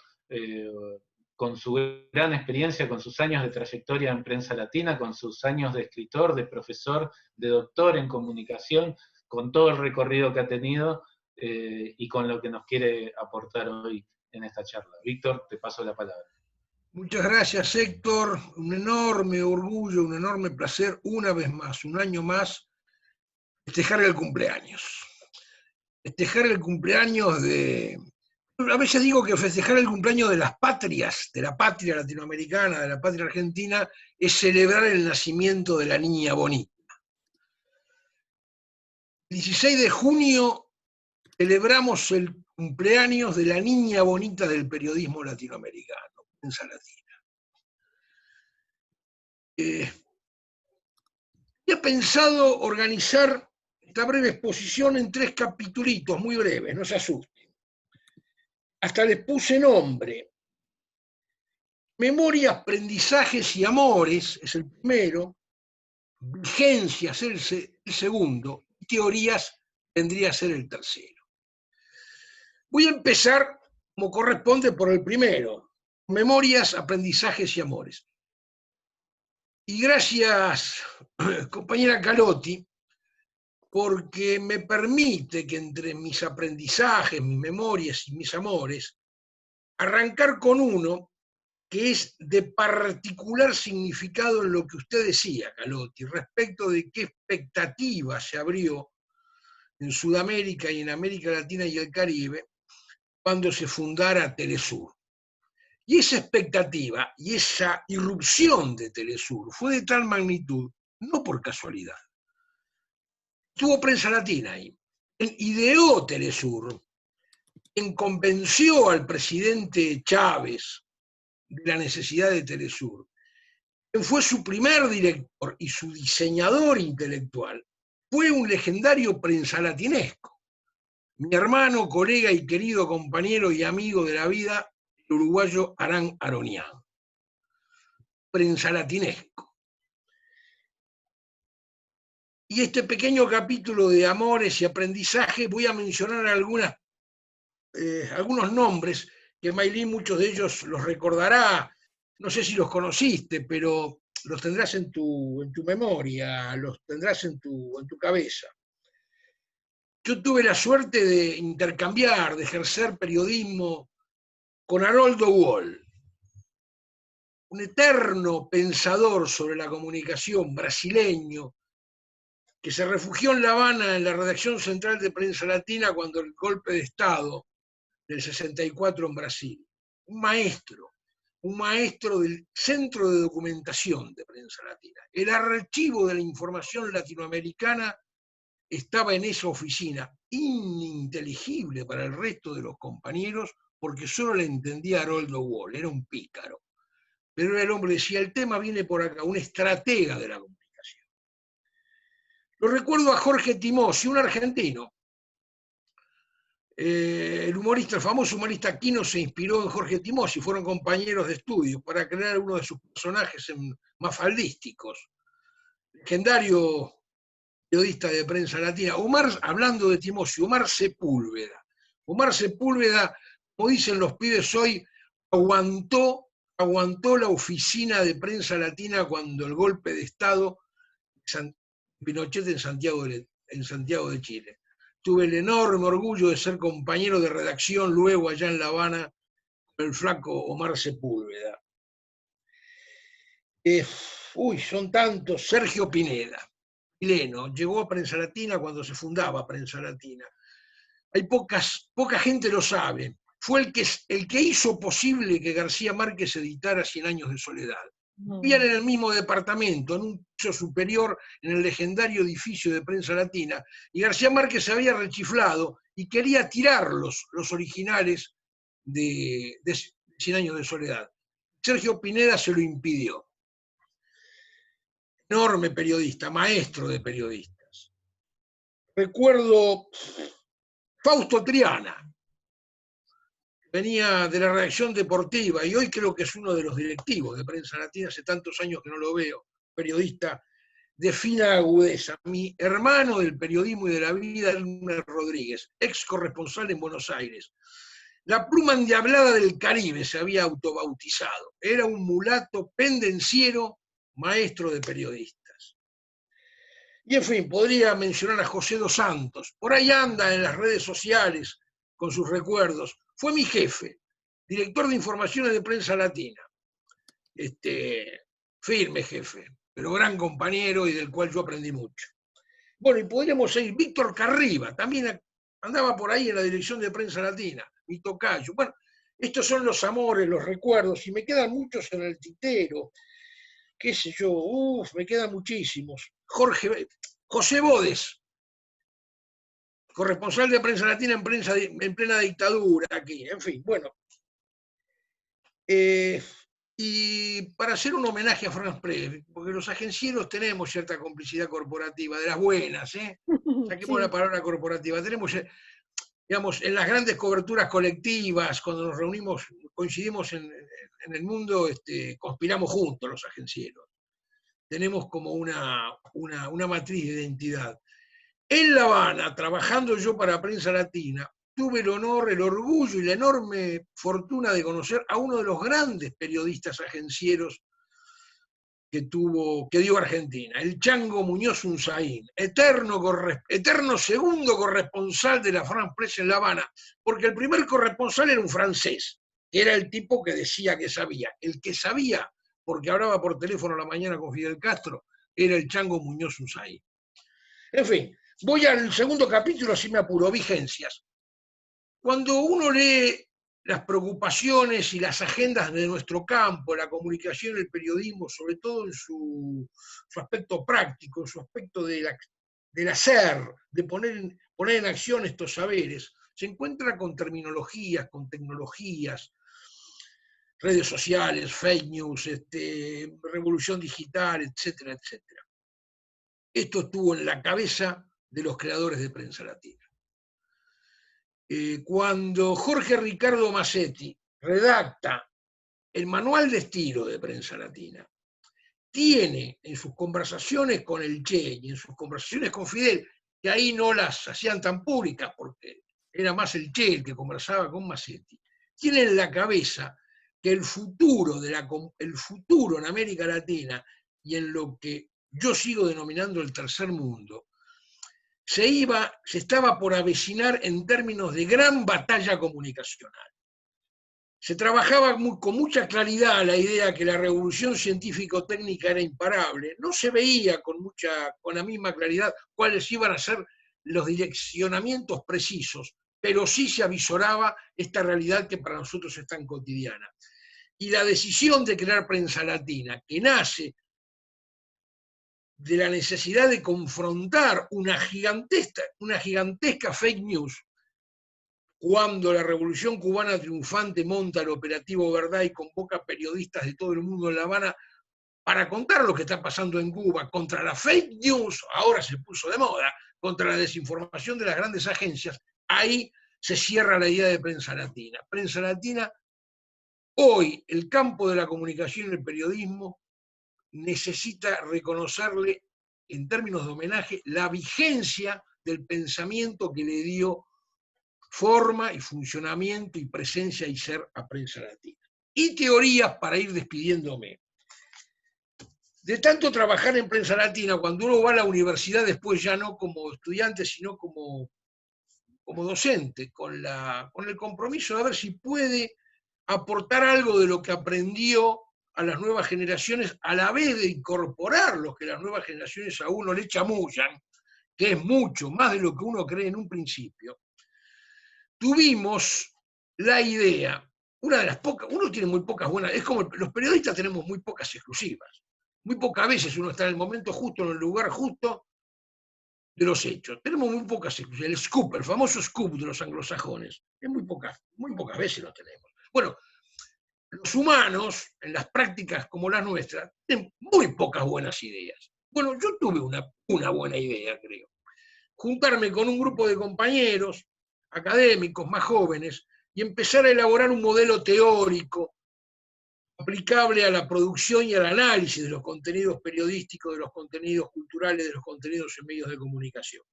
con su gran experiencia, con sus años de trayectoria en Prensa Latina, con sus años de escritor, de profesor, de doctor en comunicación, con todo el recorrido que ha tenido y con lo que nos quiere aportar hoy en esta charla. Víctor, te paso la palabra. Muchas gracias, Héctor. Un enorme orgullo, un enorme placer, una vez más, un año más, festejar el cumpleaños. Festejar el cumpleaños de... A veces digo que festejar el cumpleaños de las patrias, de la patria latinoamericana, de la patria argentina, es celebrar el nacimiento de la niña bonita. 16 de junio celebramos el cumpleaños de la niña bonita del periodismo latinoamericano, Prensa Latina. He pensado organizar esta breve exposición en 3 capitulitos muy breves, no se asusten. Hasta les puse nombre. Memoria, aprendizajes y amores es el primero, vigencias el segundo, y teorías vendría a ser el tercero. Voy a empezar, como corresponde, por el primero, memorias, aprendizajes y amores. Y gracias, compañera Calotti, porque me permite que entre mis aprendizajes, mis memorias y mis amores, arrancar con uno que es de particular significado en lo que usted decía, Calotti, respecto de qué expectativa se abrió en Sudamérica y en América Latina y el Caribe cuando se fundara Telesur. Y esa expectativa y esa irrupción de Telesur fue de tal magnitud, no por casualidad. Tuvo Prensa Latina ahí. Ideó Telesur, quien convenció al presidente Chávez de la necesidad de Telesur, quien fue su primer director y su diseñador intelectual, fue un legendario prensalatinesco. Mi hermano, colega y querido compañero y amigo de la vida, el uruguayo Arán Aronian. Prensalatinesco. Y este pequeño capítulo de amores y aprendizaje voy a mencionar algunos nombres que Maylin, muchos de ellos los recordará, no sé si los conociste, pero los tendrás en tu memoria, los tendrás en tu cabeza. Yo tuve la suerte de intercambiar, de ejercer periodismo con Haroldo Wall, un eterno pensador sobre la comunicación brasileño, que se refugió en La Habana, en la redacción central de Prensa Latina, cuando el golpe de Estado del 64 en Brasil. Un maestro del Centro de Documentación de Prensa Latina. El archivo de la información latinoamericana estaba en esa oficina, ininteligible para el resto de los compañeros, porque solo le entendía a Haroldo Wall, era un pícaro. Pero era el hombre, decía, el tema viene por acá, un estratega de la comunicación. Lo recuerdo a Jorge Timossi, un argentino. El famoso humorista Quino se inspiró en Jorge Timossi, fueron compañeros de estudio para crear uno de sus personajes mafaldísticos. Legendario periodista de Prensa Latina. Hablando de Timossi, Omar Sepúlveda. Omar Sepúlveda, como dicen los pibes hoy, aguantó la oficina de Prensa Latina cuando el golpe de Estado Pinochet en Santiago de Chile. Tuve el enorme orgullo de ser compañero de redacción luego allá en La Habana con el flaco Omar Sepúlveda. Son tantos. Sergio Pineda, chileno, llegó a Prensa Latina cuando se fundaba Prensa Latina. Poca gente lo sabe. Fue el que hizo posible que García Márquez editara 100 años de soledad. Vivían en el mismo departamento, en un piso superior, en el legendario edificio de Prensa Latina, y García Márquez se había rechiflado y quería tirar los originales de 100 años de soledad. Sergio Pineda se lo impidió. Enorme periodista, maestro de periodistas. Recuerdo Fausto Triana, venía de la redacción deportiva y hoy creo que es uno de los directivos de Prensa Latina, hace tantos años que no lo veo, periodista de fina agudeza. Mi hermano del periodismo y de la vida, Elmer Rodríguez, ex corresponsal en Buenos Aires. La pluma endiablada del Caribe se había autobautizado. Era un mulato pendenciero, maestro de periodistas. Y en fin, podría mencionar a José dos Santos. Por ahí anda en las redes sociales con sus recuerdos. Fue mi jefe, director de informaciones de Prensa Latina. Firme jefe, pero gran compañero y del cual yo aprendí mucho. Bueno, y podríamos seguir. Víctor Carriba, también andaba por ahí en la dirección de Prensa Latina, mi tocayo. Bueno, estos son los amores, los recuerdos, y me quedan muchos en el tintero. Qué sé yo, me quedan muchísimos. José Bodes, corresponsal de Prensa Latina en plena dictadura aquí, en fin, bueno. Y para hacer un homenaje a France Press, porque los agencieros tenemos cierta complicidad corporativa, de las buenas, saquemos la palabra corporativa, tenemos, digamos, en las grandes coberturas colectivas, cuando nos reunimos, coincidimos en el mundo, conspiramos juntos los agencieros. Tenemos como una matriz de identidad. En La Habana, trabajando yo para Prensa Latina, tuve el honor, el orgullo y la enorme fortuna de conocer a uno de los grandes periodistas agencieros que dio Argentina, el Chango Muñoz Unzaín, eterno segundo corresponsal de la France Press en La Habana, porque el primer corresponsal era un francés, que era el tipo que decía que sabía. El que sabía, porque hablaba por teléfono a la mañana con Fidel Castro, era el Chango Muñoz Unzaín. En fin, voy al segundo capítulo, así me apuro, vigencias. Cuando uno lee las preocupaciones y las agendas de nuestro campo, la comunicación y el periodismo, sobre todo en su aspecto práctico, en su aspecto del hacer, de poner en acción estos saberes, se encuentra con terminologías, con tecnologías, redes sociales, fake news, revolución digital, etcétera, etcétera. Esto estuvo en la cabeza de los creadores de Prensa Latina. Cuando Jorge Ricardo Massetti redacta el manual de estilo de Prensa Latina, tiene en sus conversaciones con el Che y en sus conversaciones con Fidel, que ahí no las hacían tan públicas porque era más el Che el que conversaba con Massetti, tiene en la cabeza que el futuro en América Latina y en lo que yo sigo denominando el tercer mundo, se estaba por avecinar en términos de gran batalla comunicacional. Se trabajaba con mucha claridad la idea que la revolución científico-técnica era imparable. No se veía con la misma claridad cuáles iban a ser los direccionamientos precisos, pero sí se avisoraba esta realidad que para nosotros es tan cotidiana. Y la decisión de crear Prensa Latina, que nace de la necesidad de confrontar una gigantesca fake news, cuando la Revolución Cubana triunfante monta el operativo Verdad y convoca periodistas de todo el mundo en La Habana para contar lo que está pasando en Cuba, contra la fake news, ahora se puso de moda, contra la desinformación de las grandes agencias, ahí se cierra la idea de Prensa Latina. Prensa Latina, hoy el campo de la comunicación y el periodismo necesita reconocerle, en términos de homenaje, la vigencia del pensamiento que le dio forma y funcionamiento y presencia y ser a Prensa Latina. Y teorías para ir despidiéndome. De tanto trabajar en Prensa Latina, cuando uno va a la universidad después ya no como estudiante, sino como docente, con el compromiso de ver si puede aportar algo de lo que aprendió a las nuevas generaciones, a la vez de incorporar lo que las nuevas generaciones a uno le chamullan, que es mucho más de lo que uno cree en un principio. Tuvimos la idea, una de las pocas, uno tiene muy pocas buenas, es como los periodistas tenemos muy pocas exclusivas, muy pocas veces uno está en el momento justo, en el lugar justo de los hechos. Tenemos muy pocas exclusivas, el scoop, el famoso scoop de los anglosajones, es muy pocas veces lo tenemos. Bueno, los humanos, en las prácticas como las nuestras, tienen muy pocas buenas ideas. Bueno, yo tuve una buena idea, creo. Juntarme con un grupo de compañeros, académicos, más jóvenes, y empezar a elaborar un modelo teórico aplicable a la producción y al análisis de los contenidos periodísticos, de los contenidos culturales, de los contenidos en medios de comunicación.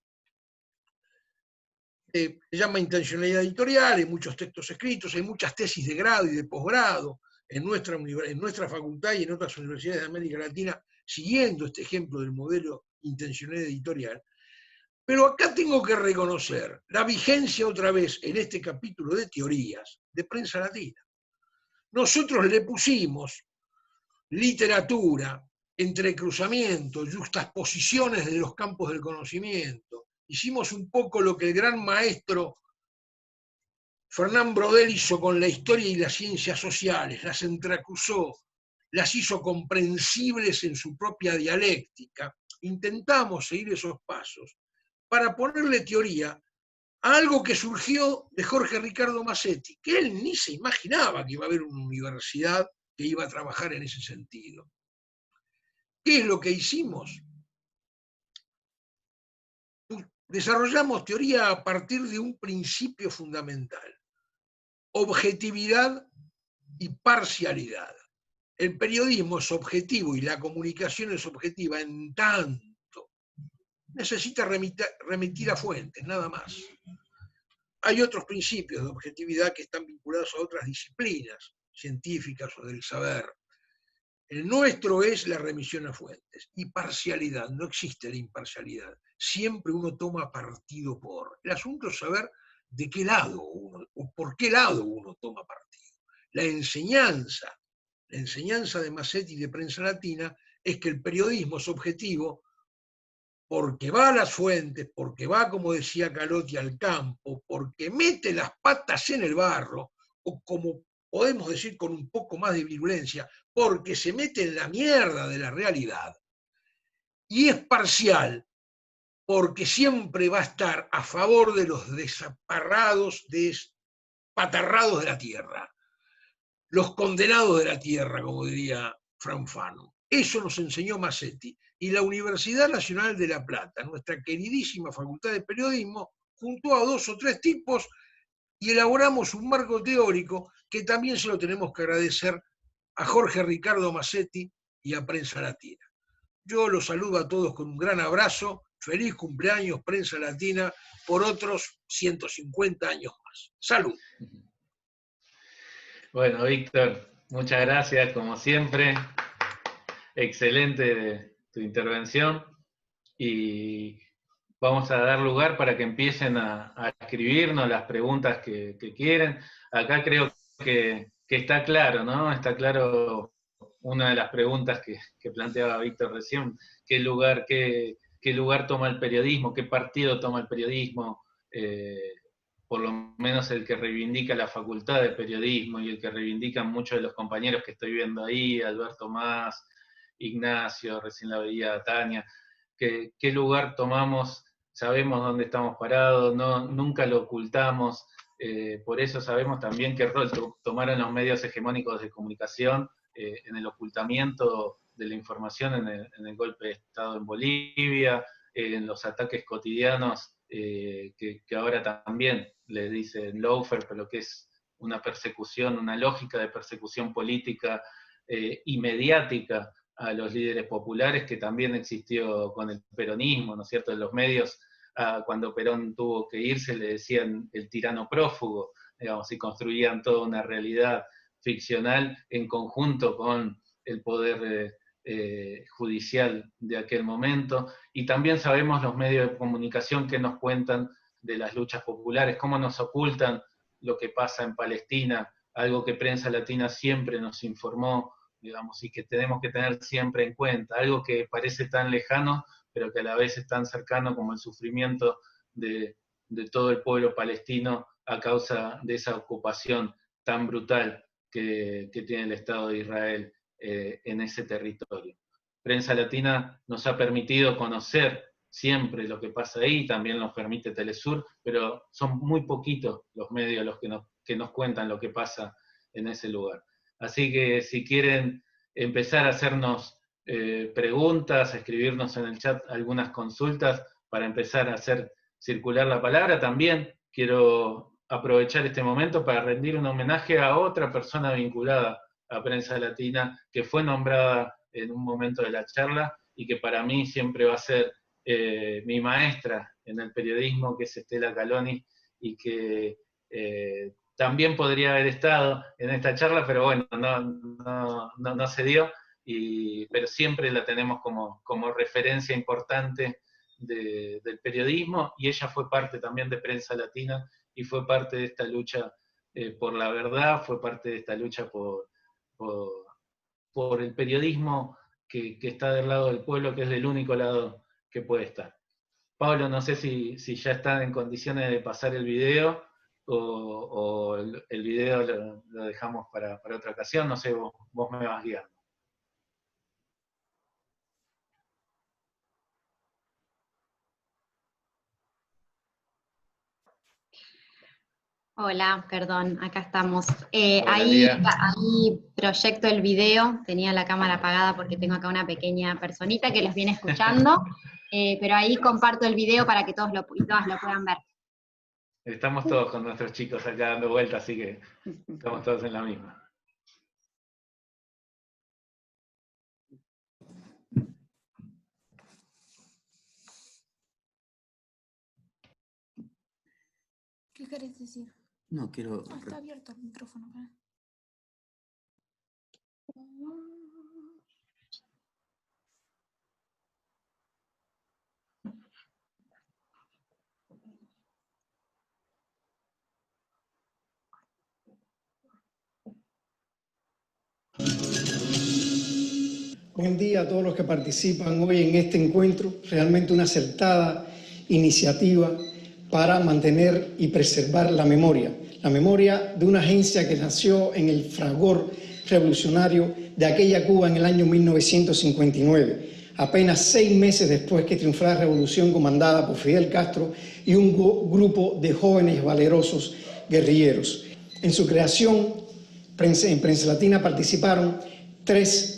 Se llama intencionalidad editorial, hay muchos textos escritos, hay muchas tesis de grado y de posgrado en nuestra facultad y en otras universidades de América Latina, siguiendo este ejemplo del modelo intencionalidad editorial. Pero acá tengo que reconocer la vigencia otra vez en este capítulo de teorías de Prensa Latina. Nosotros le pusimos literatura, entrecruzamiento, juxtaposiciones de los campos del conocimiento. Hicimos un poco lo que el gran maestro Fernán Brodel hizo con la historia y las ciencias sociales, las entrecruzó, las hizo comprensibles en su propia dialéctica. Intentamos seguir esos pasos para ponerle teoría a algo que surgió de Jorge Ricardo Massetti, que él ni se imaginaba que iba a haber una universidad que iba a trabajar en ese sentido. ¿Qué es lo que hicimos? Desarrollamos teoría a partir de un principio fundamental: objetividad y parcialidad. El periodismo es objetivo y la comunicación es objetiva en tanto necesita remitir a fuentes, nada más. Hay otros principios de objetividad que están vinculados a otras disciplinas científicas o del saber. El nuestro es la remisión a fuentes. Y parcialidad, no existe la imparcialidad. Siempre uno toma partido por. El asunto es saber de qué lado uno, o por qué lado uno toma partido. La enseñanza de Massetti y de Prensa Latina es que el periodismo es objetivo porque va a las fuentes, porque va, como decía Calotti, al campo, porque mete las patas en el barro, o como podemos decir con un poco más de virulencia, porque se mete en la mierda de la realidad. Y es parcial, porque siempre va a estar a favor de los despatarrados de la tierra, los condenados de la tierra, como diría Fran Fano. Eso nos enseñó Massetti. Y la Universidad Nacional de La Plata, nuestra queridísima Facultad de Periodismo, juntó a 2 o 3 tipos y elaboramos un marco teórico que también se lo tenemos que agradecer a Jorge Ricardo Massetti y a Prensa Latina. Yo los saludo a todos con un gran abrazo. Feliz cumpleaños, Prensa Latina, por otros 150 años más. Salud. Bueno, Víctor, muchas gracias, como siempre. Excelente tu intervención. Y vamos a dar lugar para que empiecen a escribirnos las preguntas que quieren. Acá creo que está claro, ¿no? Está claro una de las preguntas que planteaba Víctor recién: ¿qué lugar toma el periodismo? ¿Qué partido toma el periodismo? Por lo menos el que reivindica la facultad de periodismo y el que reivindican muchos de los compañeros que estoy viendo ahí, Alberto Más, Ignacio, recién la veía Tania. ¿Qué lugar tomamos? Sabemos dónde estamos parados, nunca lo ocultamos, por eso sabemos también qué rol tomaron los medios hegemónicos de comunicación en el ocultamiento de la información en el golpe de Estado en Bolivia, en los ataques cotidianos que ahora también le dicen lawfare, pero que es una persecución, una lógica de persecución política y mediática a los líderes populares, que también existió con el peronismo, ¿no es cierto? En los medios, cuando Perón tuvo que irse, le decían el tirano prófugo, digamos, y construían toda una realidad ficcional en conjunto con el poder judicial de aquel momento. Y también sabemos los medios de comunicación que nos cuentan de las luchas populares, cómo nos ocultan lo que pasa en Palestina, algo que Prensa Latina siempre nos informó, digamos, y que tenemos que tener siempre en cuenta, algo que parece tan lejano, pero que a la vez es tan cercano como el sufrimiento de todo el pueblo palestino a causa de esa ocupación tan brutal que tiene el Estado de Israel en ese territorio. Prensa Latina nos ha permitido conocer siempre lo que pasa ahí, también nos permite Telesur, pero son muy poquitos los medios los que nos cuentan lo que pasa en ese lugar. Así que si quieren empezar a hacernos preguntas, escribirnos en el chat algunas consultas para empezar a hacer circular la palabra, también quiero aprovechar este momento para rendir un homenaje a otra persona vinculada a Prensa Latina que fue nombrada en un momento de la charla y que para mí siempre va a ser mi maestra en el periodismo, que es Estela Caloni, y que también podría haber estado en esta charla, pero bueno, no se dio, pero siempre la tenemos como referencia importante del periodismo, y ella fue parte también de Prensa Latina, y fue parte de esta lucha por la verdad, fue parte de esta lucha por el periodismo que está del lado del pueblo, que es del único lado que puede estar. Pablo, no sé si ya están en condiciones de pasar el video, o el video lo dejamos para otra ocasión, no sé, vos me vas guiando. Hola, perdón, acá estamos. Hola, Ahí Lía. proyecto el video, tenía la cámara apagada porque tengo acá una pequeña personita que los viene escuchando, pero ahí comparto el video para que todos y todas lo puedan ver. Estamos todos con nuestros chicos acá dando vueltas, así que estamos todos en la misma. ¿Qué querés decir? No quiero... Ah, está abierto el micrófono. Buen día a todos los que participan hoy en este encuentro, realmente una acertada iniciativa para mantener y preservar la memoria de una agencia que nació en el fragor revolucionario de aquella Cuba en el año 1959, apenas 6 meses después que triunfara la revolución comandada por Fidel Castro y un grupo de jóvenes valerosos guerrilleros. En su creación, en Prensa Latina participaron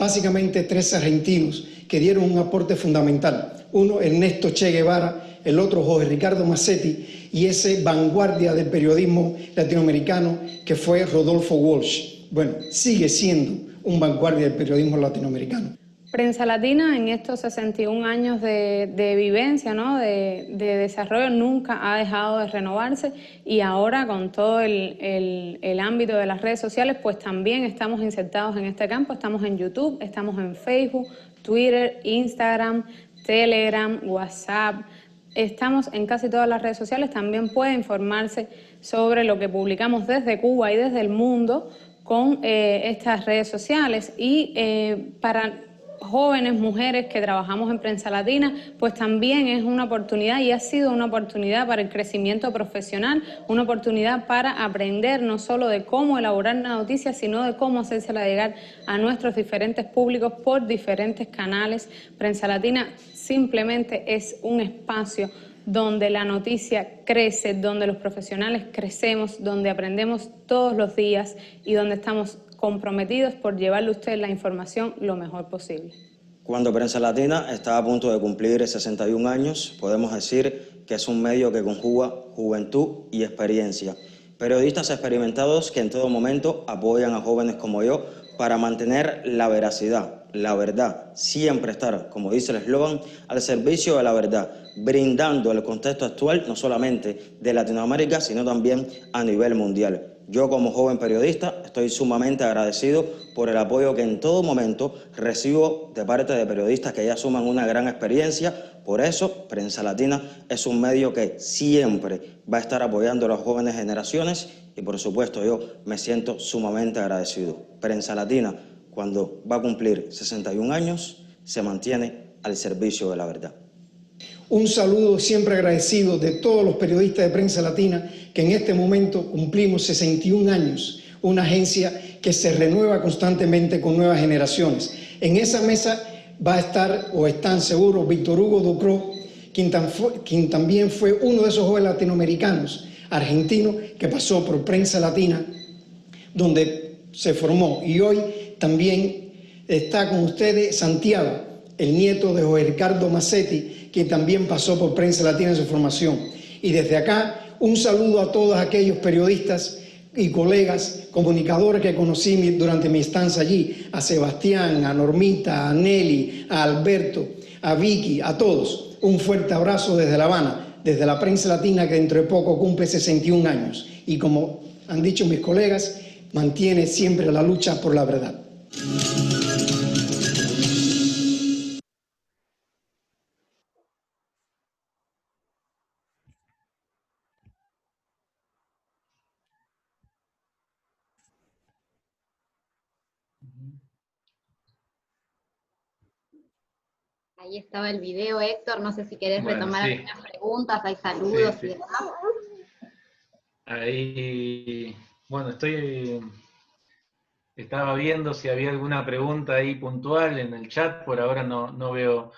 básicamente tres argentinos que dieron un aporte fundamental. Uno, Ernesto Che Guevara, el otro, Jorge Ricardo Massetti, y ese vanguardia del periodismo latinoamericano que fue Rodolfo Walsh. Bueno, sigue siendo un vanguardia del periodismo latinoamericano. Prensa Latina en estos 61 años de vivencia, ¿no? de desarrollo, nunca ha dejado de renovarse, y ahora con todo el ámbito de las redes sociales, pues también estamos insertados en este campo. Estamos en YouTube, estamos en Facebook, Twitter, Instagram, Telegram, WhatsApp. Estamos en casi todas las redes sociales. También puede informarse sobre lo que publicamos desde Cuba y desde el mundo con estas redes sociales. Y para jóvenes, mujeres que trabajamos en Prensa Latina, pues también es una oportunidad, y ha sido una oportunidad para el crecimiento profesional, una oportunidad para aprender no solo de cómo elaborar una noticia, sino de cómo hacérsela llegar a nuestros diferentes públicos por diferentes canales. Prensa Latina simplemente es un espacio donde la noticia crece, donde los profesionales crecemos, donde aprendemos todos los días y donde estamos comprometidos por llevarle a usted la información lo mejor posible. Cuando Prensa Latina está a punto de cumplir 61 años, podemos decir que es un medio que conjuga juventud y experiencia. Periodistas experimentados que en todo momento apoyan a jóvenes como yo para mantener la veracidad, la verdad, siempre estar, como dice el eslogan, al servicio de la verdad, brindando el contexto actual no solamente de Latinoamérica, sino también a nivel mundial. Yo, como joven periodista, estoy sumamente agradecido por el apoyo que en todo momento recibo de parte de periodistas que ya suman una gran experiencia. Por eso, Prensa Latina es un medio que siempre va a estar apoyando a las jóvenes generaciones y, por supuesto, yo me siento sumamente agradecido. Prensa Latina, cuando va a cumplir 61 años, se mantiene al servicio de la verdad. Un saludo siempre agradecido de todos los periodistas de Prensa Latina, que en este momento cumplimos 61 años, una agencia que se renueva constantemente con nuevas generaciones. En esa mesa va a estar, o están seguros, Víctor Hugo Ducrot, quien también fue uno de esos jóvenes latinoamericanos, argentinos, que pasó por Prensa Latina, donde se formó. Y hoy también está con ustedes Santiago, el nieto de Jorge Ricardo Massetti, quien también pasó por Prensa Latina en su formación. Y desde acá, un saludo a todos aquellos periodistas y colegas, comunicadores que conocí durante mi estancia allí, a Sebastián, a Normita, a Nelly, a Alberto, a Vicky, a todos. Un fuerte abrazo desde La Habana, desde la Prensa Latina, que dentro de poco cumple 61 años. Y como han dicho mis colegas, mantiene siempre la lucha por la verdad. Ahí estaba el video, Héctor, no sé si querés retomar sí. algunas preguntas, hay saludos Sí. y demás. Ahí, bueno, estaba viendo si había alguna pregunta ahí puntual en el chat. Por ahora no veo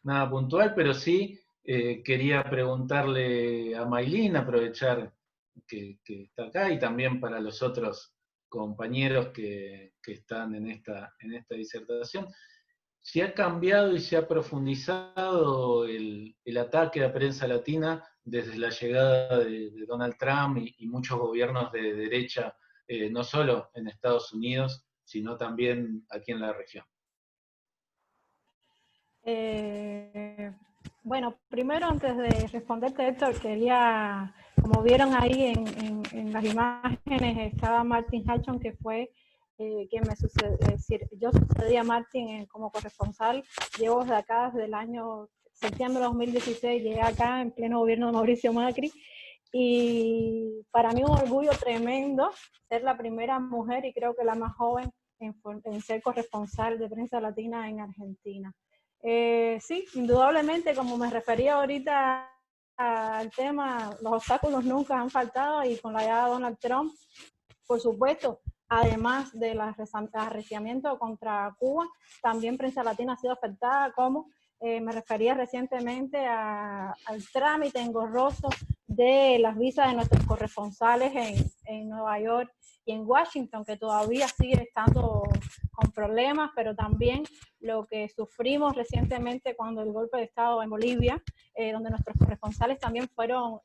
nada puntual, pero sí quería preguntarle a Maylin, aprovechar que está acá y también para los otros compañeros que están en esta disertación. Si ha cambiado y se ha profundizado el ataque a prensa latina desde la llegada de Donald Trump y muchos gobiernos de derecha, no solo en Estados Unidos, sino también aquí en la región. Bueno, primero antes de responderte, Héctor, quería, como vieron ahí en las imágenes, estaba Martin Hachon, que fue quien me sucedió, es decir, yo sucedí a Martin como corresponsal, llevo desde acá, desde el año septiembre de 2016, llegué acá en pleno gobierno de Mauricio Macri, y para mí un orgullo tremendo ser la primera mujer y creo que la más joven en ser corresponsal de prensa latina en Argentina. Sí, indudablemente, como me refería ahorita al tema, los obstáculos nunca han faltado y con la llegada de Donald Trump, por supuesto, además del arreciamiento contra Cuba, también prensa latina ha sido afectada, como me refería recientemente al trámite engorroso de las visas de nuestros corresponsales en Nueva York y en Washington, que todavía sigue estando con problemas, pero también lo que sufrimos recientemente cuando el golpe de Estado en Bolivia, donde nuestros corresponsales también fueron,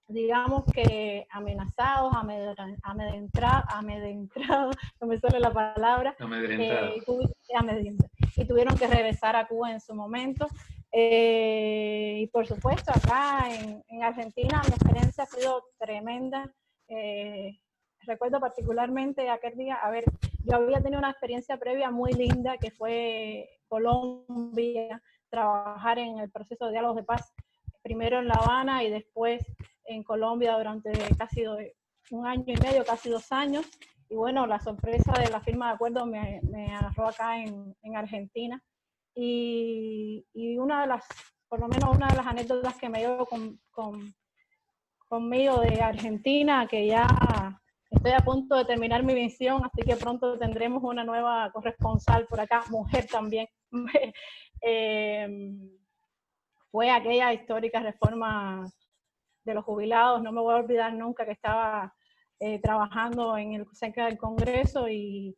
digamos que amenazados, amedrentados, no me sale la palabra, y tuvieron que regresar a Cuba en su momento. Y por supuesto, acá en Argentina mi experiencia ha sido tremenda. Recuerdo particularmente aquel día, yo había tenido una experiencia previa muy linda que fue Colombia, trabajar en el proceso de diálogos de paz, primero en La Habana y después en Colombia durante casi un año y medio, casi 2 años. Y bueno, la sorpresa de la firma de acuerdo me agarró acá en Argentina. Y por lo menos una de las anécdotas que me llevo conmigo de Argentina, que ya estoy a punto de terminar mi misión, así que pronto tendremos una nueva corresponsal por acá, mujer también. Fue aquella histórica reforma de los jubilados. No me voy a olvidar nunca que estaba trabajando cerca del Congreso y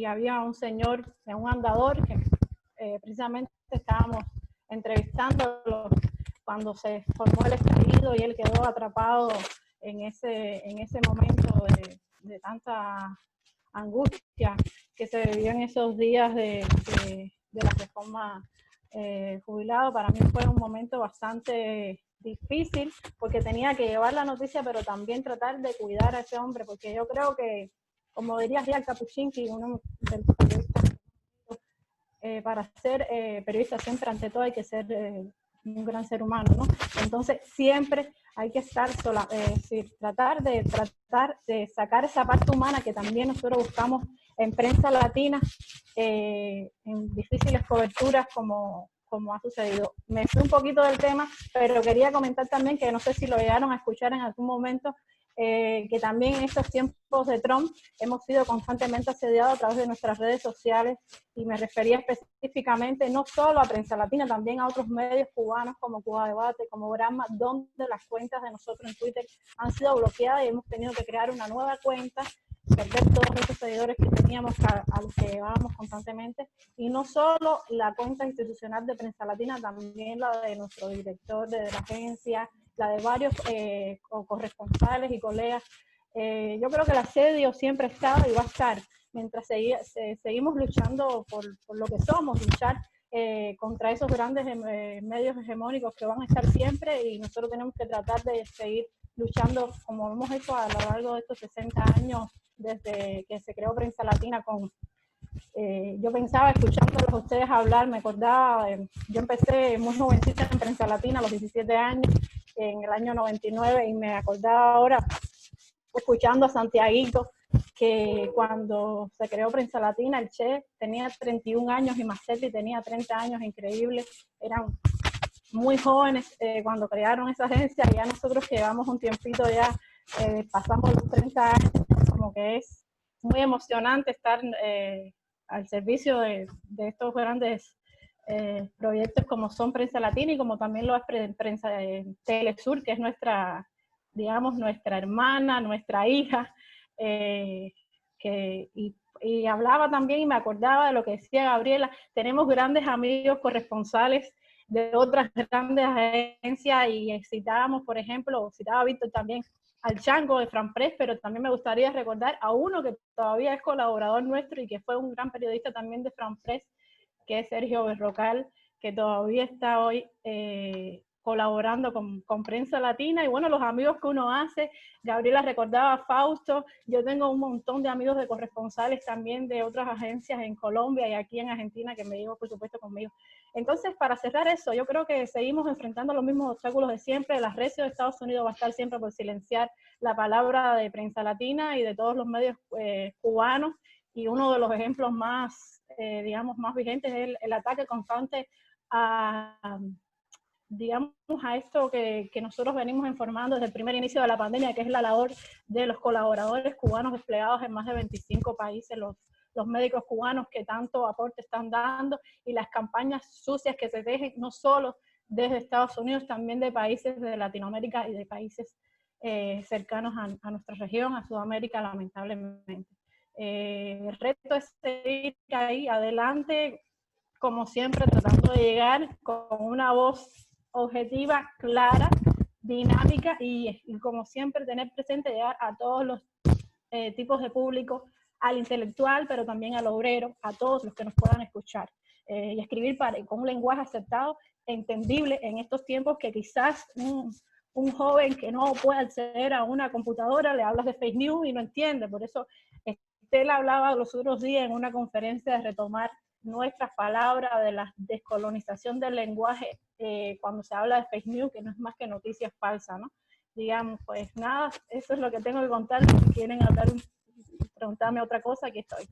había un señor en un andador que precisamente estábamos entrevistándolo cuando se formó el estallido y él quedó atrapado en ese momento de tanta angustia que se vivió en esos días de la reforma jubilado. Para mí fue un momento bastante difícil porque tenía que llevar la noticia, pero también tratar de cuidar a ese hombre, porque yo creo que, como diría Rial Capuchinski, uno de los periodistas, para ser periodista siempre ante todo hay que ser un gran ser humano, ¿no? Entonces siempre hay que estar tratar de sacar esa parte humana que también nosotros buscamos en prensa latina, en difíciles coberturas como ha sucedido. Me fui un poquito del tema, pero quería comentar también que no sé si lo llegaron a escuchar en algún momento, que también en estos tiempos de Trump hemos sido constantemente asediados a través de nuestras redes sociales, y me refería específicamente no solo a Prensa Latina, también a otros medios cubanos como Cuba Debate, como Gramma, donde las cuentas de nosotros en Twitter han sido bloqueadas y hemos tenido que crear una nueva cuenta, perder todos esos seguidores que teníamos a los que llevábamos constantemente, y no solo la cuenta institucional de Prensa Latina, también la de nuestro director de la agencia, la de varios corresponsales y colegas. Yo creo que el asedio siempre ha estado y va a estar, mientras seguimos luchando por lo que somos, luchar contra esos grandes medios hegemónicos que van a estar siempre, y nosotros tenemos que tratar de seguir luchando como hemos hecho a lo largo de estos 60 años desde que se creó Prensa Latina. Yo pensaba, escuchándolos a ustedes hablar, me acordaba, yo empecé muy jovencita en Prensa Latina a los 17 años, en el año 99, y me acordaba ahora, escuchando a Santiaguito, que cuando se creó Prensa Latina, el Che tenía 31 años y Macetti tenía 30 años, increíble, eran muy jóvenes cuando crearon esa agencia, y ya nosotros que llevamos un tiempito ya, pasamos los 30 años, como que es muy emocionante estar al servicio de estos grandes proyectos como son Prensa Latina, y como también lo es Prensa Telesur, que es nuestra digamos, nuestra hermana, nuestra hija, y hablaba también y me acordaba de lo que decía Gabriela, tenemos grandes amigos corresponsales de otras grandes agencias y citábamos, por ejemplo, citaba Víctor también al Chango de Franpress, pero también me gustaría recordar a uno que todavía es colaborador nuestro y que fue un gran periodista también de Franpress, que es Sergio Berrocal, que todavía está hoy colaborando con Prensa Latina, y bueno, los amigos que uno hace. Gabriela recordaba a Fausto, yo tengo un montón de amigos de corresponsales también de otras agencias en Colombia y aquí en Argentina que me llevo, por supuesto, conmigo. Entonces, para cerrar eso, yo creo que seguimos enfrentando los mismos obstáculos de siempre. La recio de Estados Unidos va a estar siempre por silenciar la palabra de Prensa Latina y de todos los medios cubanos, y uno de los ejemplos más, digamos, más vigentes es el ataque constante a esto que nosotros venimos informando desde el primer inicio de la pandemia, que es la labor de los colaboradores cubanos desplegados en más de 25 países, los médicos cubanos que tanto aporte están dando, y las campañas sucias que se tejen, no solo desde Estados Unidos, también de países de Latinoamérica y de países cercanos a nuestra región, a Sudamérica, lamentablemente. El reto es seguir ahí adelante, como siempre, tratando de llegar con una voz objetiva, clara, dinámica, y como siempre tener presente llegar a todos los tipos de público, al intelectual, pero también al obrero, a todos los que nos puedan escuchar, y escribir con un lenguaje aceptado, entendible en estos tiempos que quizás un joven que no puede acceder a una computadora, le hablas de fake news y no entiende. Por eso Estela hablaba los otros días en una conferencia de retomar nuestras palabras, de la descolonización del lenguaje cuando se habla de fake news, que no es más que noticias falsas, ¿no? Digamos, pues nada, eso es lo que tengo que contar. Si quieren hablar, preguntarme otra cosa, aquí estoy.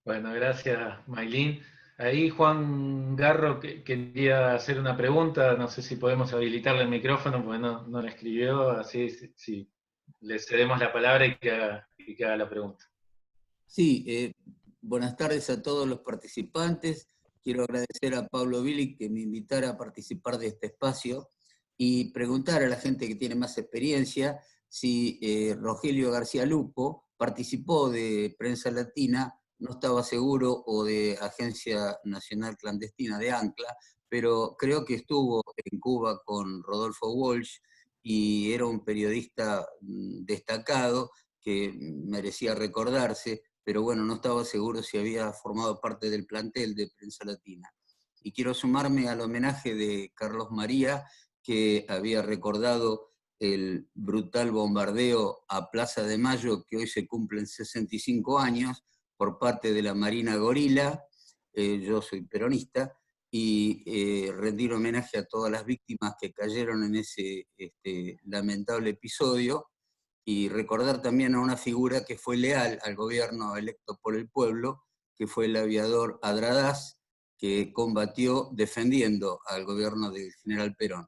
Bueno, gracias, Maylin. Ahí Juan Garro quería hacer una pregunta, no sé si podemos habilitarle el micrófono, porque no la escribió, así sí, le cedemos la palabra y que haga la pregunta. Sí, buenas tardes a todos los participantes. Quiero agradecer a Pablo Bilic que me invitara a participar de este espacio y preguntar a la gente que tiene más experiencia si Rogelio García Lupo participó de Prensa Latina, no estaba seguro, o de Agencia Nacional Clandestina de ANCLA, pero creo que estuvo en Cuba con Rodolfo Walsh y era un periodista destacado que merecía recordarse, pero bueno, no estaba seguro si había formado parte del plantel de Prensa Latina. Y quiero sumarme al homenaje de Carlos María, que había recordado el brutal bombardeo a Plaza de Mayo, que hoy se cumplen 65 años, por parte de la Marina Gorila. Yo soy peronista, y rendir homenaje a todas las víctimas que cayeron en ese lamentable episodio, y recordar también a una figura que fue leal al gobierno electo por el pueblo, que fue el aviador Adradás, que combatió defendiendo al gobierno del general Perón.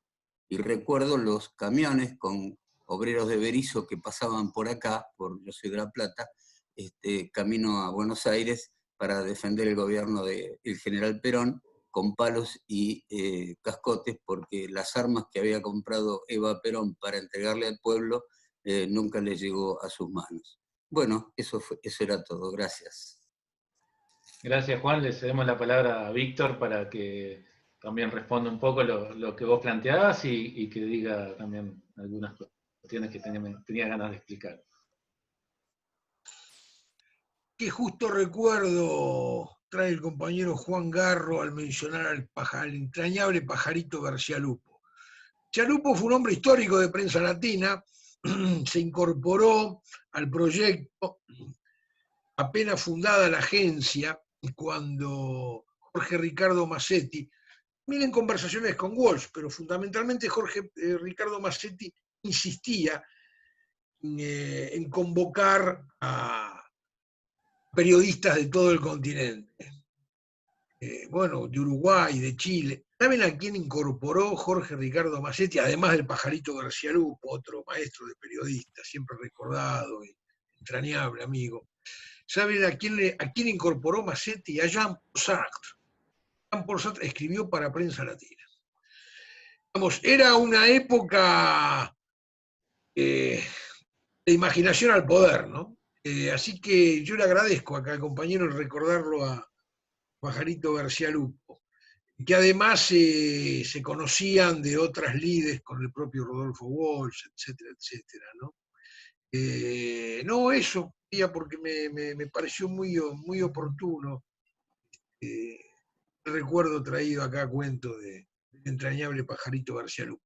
Y recuerdo los camiones con obreros de Berisso que pasaban por acá, yo soy de La Plata, camino a Buenos Aires para defender el gobierno del general Perón, con palos y cascotes, porque las armas que había comprado Eva Perón para entregarle al pueblo nunca le llegó a sus manos. Bueno, eso era todo. Gracias. Gracias, Juan. Le cedemos la palabra a Víctor para que también responda un poco lo que vos planteabas y que diga también algunas cuestiones que tenía ganas de explicar. Qué justo recuerdo trae el compañero Juan Garro al mencionar al entrañable pajarito García Lupo. García Lupo fue un hombre histórico de Prensa Latina, se incorporó al proyecto apenas fundada la agencia, cuando Jorge Ricardo Massetti, miren conversaciones con Walsh, pero fundamentalmente Jorge Ricardo Massetti insistía en convocar a periodistas de todo el continente, bueno, de Uruguay, de Chile. ¿Saben a quién incorporó Jorge Ricardo Massetti, además del pajarito García Lupo, otro maestro de periodista, siempre recordado y entrañable amigo? ¿Saben a quién incorporó Massetti? A Jean-Paul Sartre. Jean-Paul Sartre escribió para Prensa Latina. Vamos, era una época de imaginación al poder, ¿no? Así que yo le agradezco acá al compañero recordarlo a Pajarito García Lupo, que además se conocían de otras lides con el propio Rodolfo Walsh, etcétera, etcétera, ¿no? No, eso, porque me pareció muy oportuno el recuerdo traído acá a cuento del entrañable Pajarito García Lupo.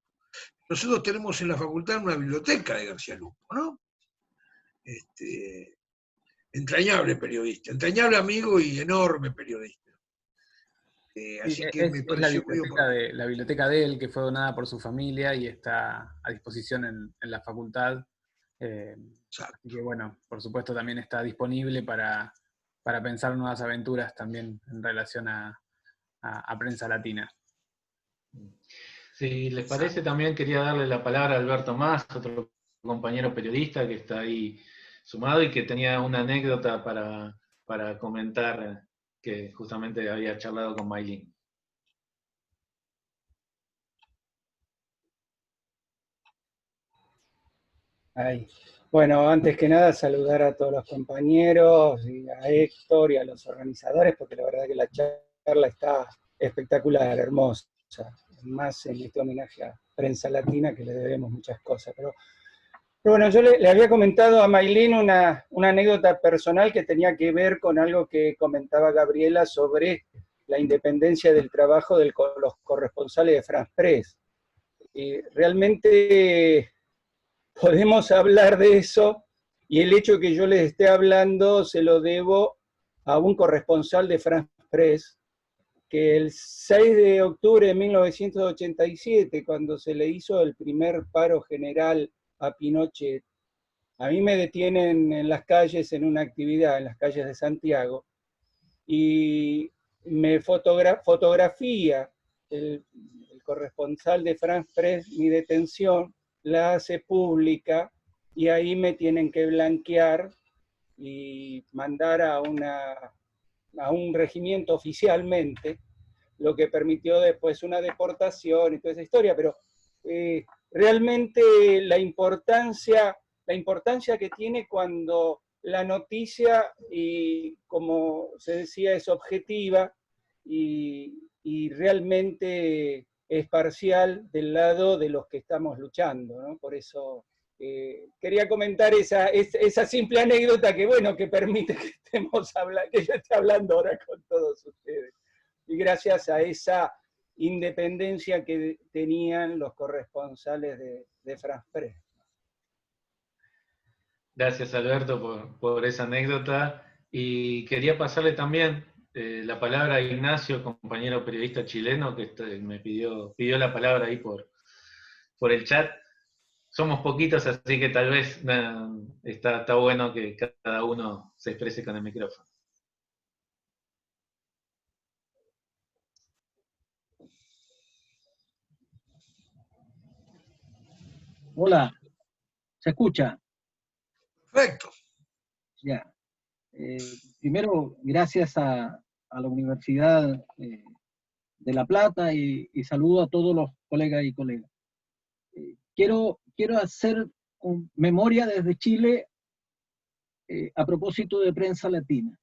Nosotros tenemos en la facultad una biblioteca de García Lupo, ¿no? Entrañable periodista, entrañable amigo y enorme periodista. Así que me pareció muy oportuno. La biblioteca de él, que fue donada por su familia y está a disposición en la facultad. Así que bueno, por supuesto también está disponible para pensar nuevas aventuras también en relación a Prensa Latina. Si les parece, también quería darle la palabra a Alberto Más, otro compañero periodista que está ahí sumado y que tenía una anécdota para comentar, que justamente había charlado con Maylin. Ahí. Bueno, antes que nada saludar a todos los compañeros, y a Héctor y a los organizadores, porque la verdad que la charla está espectacular, hermosa, más en este homenaje a Prensa Latina, que le debemos muchas cosas. Pero bueno, yo le había comentado a Maylin una anécdota personal que tenía que ver con algo que comentaba Gabriela sobre la independencia del trabajo de los corresponsales de France Press. Y realmente podemos hablar de eso, y el hecho de que yo les esté hablando se lo debo a un corresponsal de France Press, que el 6 de octubre de 1987, cuando se le hizo el primer paro general a Pinochet, a mí me detienen en las calles, en una actividad, en las calles de Santiago, y me fotografía el corresponsal de France Press mi detención, la hace pública, y ahí me tienen que blanquear y mandar a un regimiento oficialmente, lo que permitió después una deportación y toda esa historia, pero realmente la importancia que tiene cuando la noticia, y como se decía, es objetiva y realmente es parcial del lado de los que estamos luchando, ¿no? Por eso quería comentar esa simple anécdota que, bueno, que permite que yo esté hablando ahora con todos ustedes. Y gracias a esa independencia que tenían los corresponsales de France Press. Gracias, Alberto, por esa anécdota. Y quería pasarle también la palabra a Ignacio, compañero periodista chileno, que me pidió la palabra ahí por el chat. Somos poquitos, así que tal vez está bueno que cada uno se exprese con el micrófono. Hola, ¿se escucha? Perfecto. Ya. Primero, gracias a la Universidad de La Plata y saludo a todos los colegas y colegas. Quiero hacer memoria desde Chile a propósito de Prensa Latina.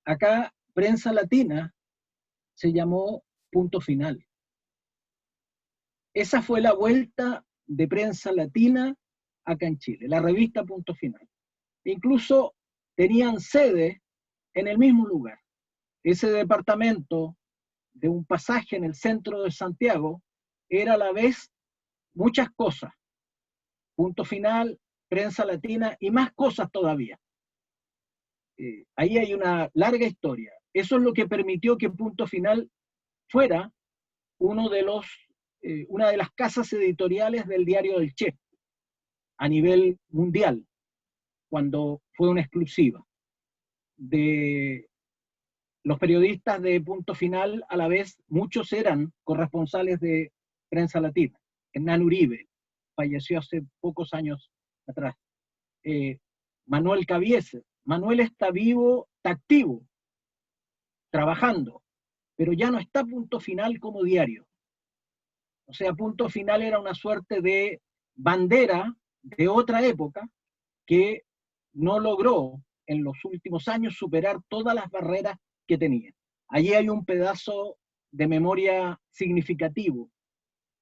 Acá, Prensa Latina se llamó Punto Final. Esa fue la vuelta de Prensa Latina acá en Chile, la revista Punto Final. Incluso tenían sede en el mismo lugar. Ese departamento de un pasaje en el centro de Santiago era a la vez muchas cosas. Punto Final, Prensa Latina y más cosas todavía. Ahí hay una larga historia. Eso es lo que permitió que Punto Final fuera una de las casas editoriales del diario del Che a nivel mundial, cuando fue una exclusiva. De los periodistas de Punto Final, a la vez, muchos eran corresponsales de Prensa Latina. Hernán Uribe falleció hace pocos años atrás. Manuel Cabiese. Manuel está vivo, está activo, trabajando, pero ya no está Punto Final como diario. O sea, Punto Final era una suerte de bandera de otra época que no logró en los últimos años superar todas las barreras que tenía. Allí hay un pedazo de memoria significativo.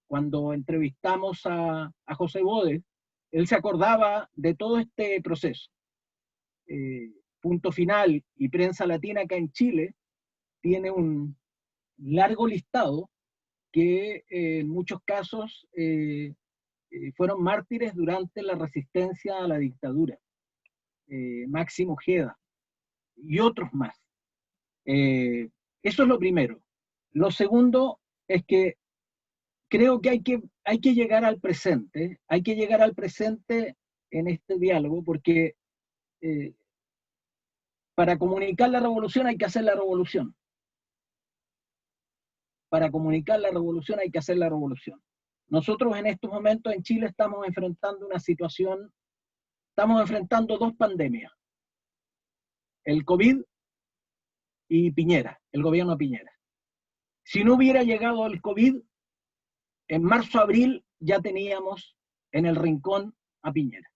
Cuando entrevistamos a José Bódez, él se acordaba de todo este proceso. Punto Final y Prensa Latina acá en Chile tiene un largo listado que en muchos casos fueron mártires durante la resistencia a la dictadura. Máximo Ojeda y otros más. Eso es lo primero. Lo segundo es que creo que hay que llegar al presente en este diálogo, porque para comunicar la revolución hay que hacer la revolución. Para comunicar la revolución hay que hacer la revolución. Nosotros en estos momentos en Chile estamos enfrentando una situación, estamos enfrentando dos pandemias. El COVID y Piñera, el gobierno de Piñera. Si no hubiera llegado el COVID, en marzo-abril ya teníamos en el rincón a Piñera,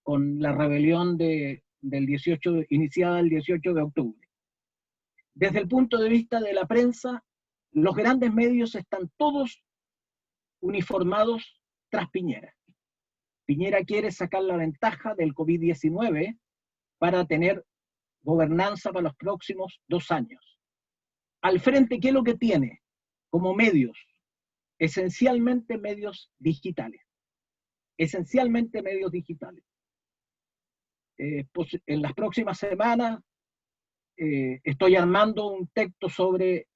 con la rebelión del 18, iniciada el 18 de octubre. Desde el punto de vista de la prensa, los grandes medios están todos uniformados tras Piñera. Piñera quiere sacar la ventaja del COVID-19 para tener gobernanza para los próximos 2 años. Al frente, ¿qué es lo que tiene como medios? Esencialmente medios digitales. Esencialmente medios digitales. Pues en las próximas semanas estoy armando un texto sobre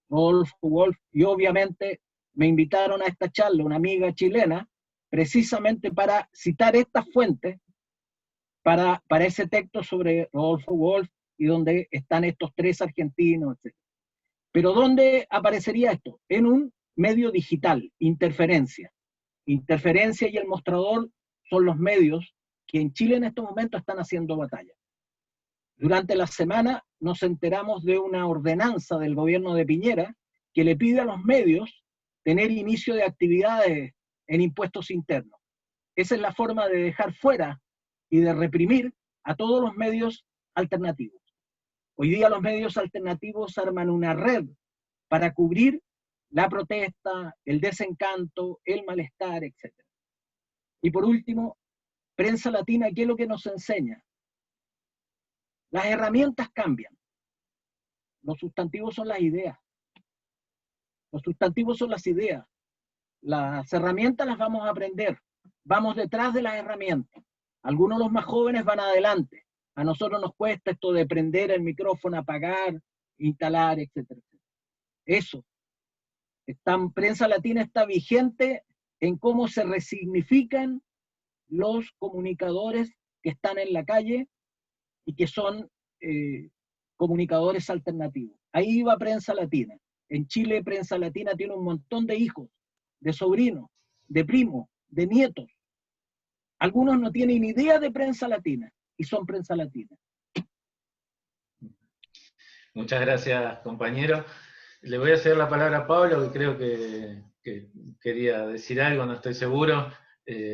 Rodolfo Wolf, y obviamente me invitaron a esta charla una amiga chilena precisamente para citar estas fuentes para ese texto sobre Rodolfo Wolf y donde están estos 3 argentinos, etc. Pero ¿dónde aparecería esto? En un medio digital, Interferencia. Interferencia y El Mostrador son los medios que en Chile en estos momentos están haciendo batalla. Durante la semana nos enteramos de una ordenanza del gobierno de Piñera que le pide a los medios tener inicio de actividades en impuestos internos. Esa es la forma de dejar fuera y de reprimir a todos los medios alternativos. Hoy día los medios alternativos arman una red para cubrir la protesta, el desencanto, el malestar, etc. Y por último, Prensa Latina, ¿qué es lo que nos enseña? Las herramientas cambian. Los sustantivos son las ideas. Los sustantivos son las ideas. Las herramientas las vamos a aprender. Vamos detrás de las herramientas. Algunos de los más jóvenes van adelante. A nosotros nos cuesta esto de prender el micrófono, apagar, instalar, etcétera. Eso. Prensa Latina está vigente en cómo se resignifican los comunicadores que están en la calle y que son comunicadores alternativos. Ahí va Prensa Latina. En Chile, Prensa Latina tiene un montón de hijos, de sobrinos, de primos, de nietos. Algunos no tienen ni idea de Prensa Latina y son Prensa Latina. Muchas gracias, compañero. Le voy a ceder la palabra a Pablo, que creo que quería decir algo, no estoy seguro.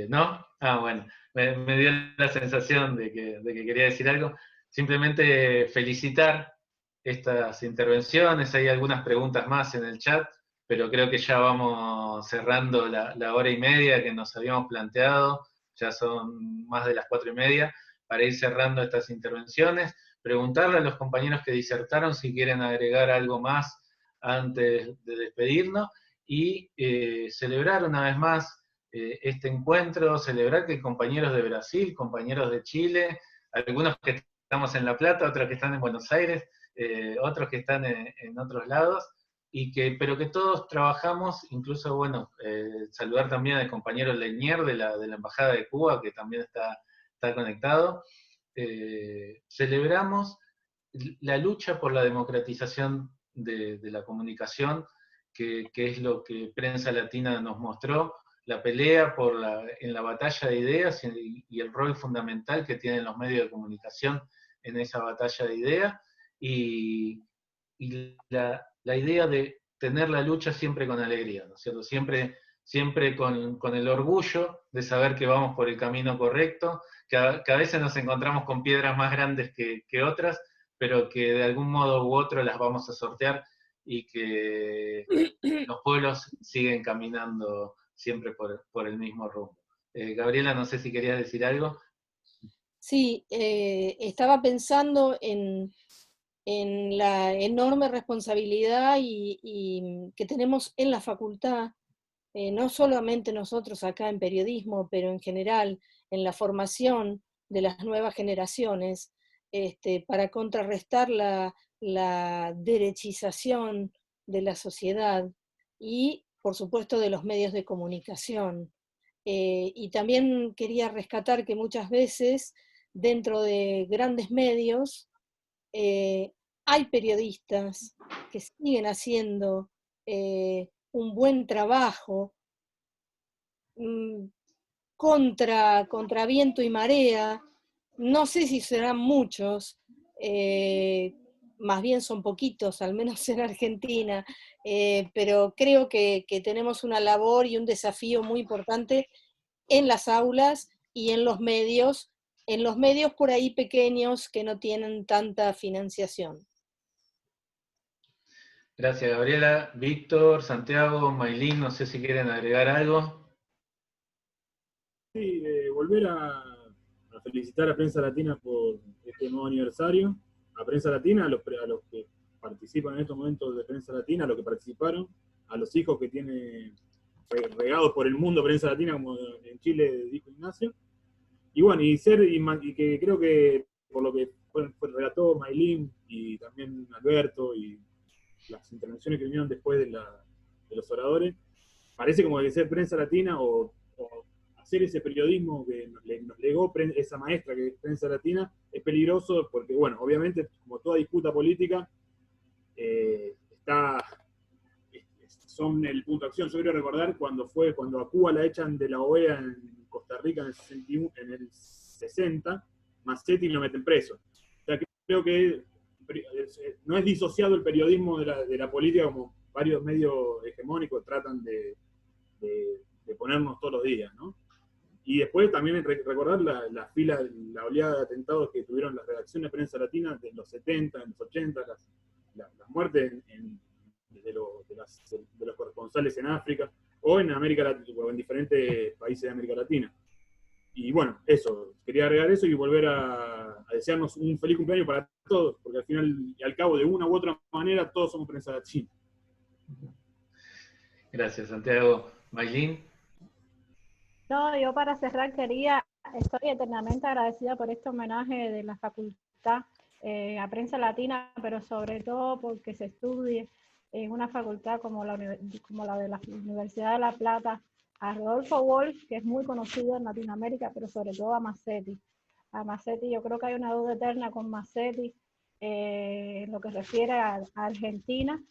¿No? Bueno, me dio la sensación de que quería decir algo. Simplemente felicitar estas intervenciones. Hay algunas preguntas más en el chat, pero creo que ya vamos cerrando la hora y media que nos habíamos planteado. Ya son más de las 4:30 para ir cerrando estas intervenciones. Preguntarle a los compañeros que disertaron si quieren agregar algo más antes de despedirnos y celebrar una vez más este encuentro, celebrar que compañeros de Brasil, compañeros de Chile, algunos que estamos en La Plata, otros que están en Buenos Aires, otros que están en otros lados, pero que todos trabajamos, incluso, bueno, saludar también al compañero Leñer de la Embajada de Cuba, que también está conectado. Celebramos la lucha por la democratización de la comunicación, que es lo que Prensa Latina nos mostró, la pelea en la batalla de ideas y el rol fundamental que tienen los medios de comunicación en esa batalla de ideas, y la idea de tener la lucha siempre con alegría, ¿no es cierto? Siempre siempre con el orgullo de saber que vamos por el camino correcto, que a veces nos encontramos con piedras más grandes que otras, pero que de algún modo u otro las vamos a sortear y que los pueblos siguen caminando siempre por el mismo rumbo. Gabriela, no sé si querías decir algo. Sí, estaba pensando en la enorme responsabilidad y que tenemos en la facultad, no solamente nosotros acá en periodismo, pero en general en la formación de las nuevas generaciones, para contrarrestar la derechización de la sociedad y, por supuesto, de los medios de comunicación. Y también quería rescatar que muchas veces dentro de grandes medios hay periodistas que siguen haciendo un buen trabajo contra viento y marea. No sé si serán muchos, más bien son poquitos, al menos en Argentina, pero creo que tenemos una labor y un desafío muy importante en las aulas y en los medios por ahí pequeños que no tienen tanta financiación. Gracias, Gabriela. Víctor, Santiago, Maylin, no sé si quieren agregar algo. Sí, volver a felicitar a Prensa Latina por este nuevo aniversario, a Prensa Latina, a los que participan en estos momentos de Prensa Latina, a los que participaron, a los hijos que tiene regados por el mundo Prensa Latina, como en Chile dijo Ignacio, y bueno, y que creo que por lo que relató Maylin y también Alberto y las intervenciones que vinieron después de los oradores, parece como que ser Prensa Latina o hacer ese periodismo que nos legó esa maestra que es Prensa Latina es peligroso porque, bueno, obviamente, como toda disputa política, son el punto de acción. Yo quiero recordar cuando a Cuba la echan de la OEA en Costa Rica en el 60, Massetti lo meten preso. O sea, creo que no es disociado el periodismo de la política como varios medios hegemónicos tratan de ponernos todos los días, ¿no? Y después también recordar la oleada de atentados que tuvieron las redacciones de Prensa Latina de los 70, en los 80, las muertes de los corresponsales en África o en América Latina, o en diferentes países de América Latina. Y bueno, eso, quería agregar eso y volver a desearnos un feliz cumpleaños para todos, porque al final y al cabo, de una u otra manera, todos somos Prensa Latina. Gracias, Santiago. Maylin. No, yo para cerrar estoy eternamente agradecida por este homenaje de la facultad a Prensa Latina, pero sobre todo porque se estudie en una facultad como la de la Universidad de La Plata, a Rodolfo Wolf, que es muy conocido en Latinoamérica, pero sobre todo a Massetti. A Massetti, yo creo que hay una deuda eterna con Massetti en lo que refiere a Argentina.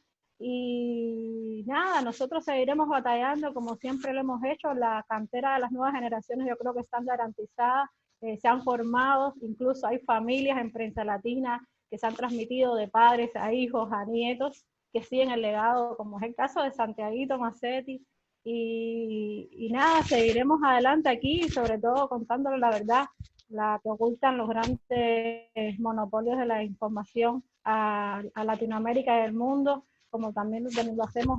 Y nada, nosotros seguiremos batallando como siempre lo hemos hecho. La cantera de las nuevas generaciones yo creo que están garantizadas, se han formado, incluso hay familias en Prensa Latina que se han transmitido de padres a hijos, a nietos, que siguen el legado, como es el caso de Santiaguito Massetti. Y nada, seguiremos adelante aquí, sobre todo contándole la verdad, la que ocultan los grandes monopolios de la información a Latinoamérica y el mundo, como también lo hacemos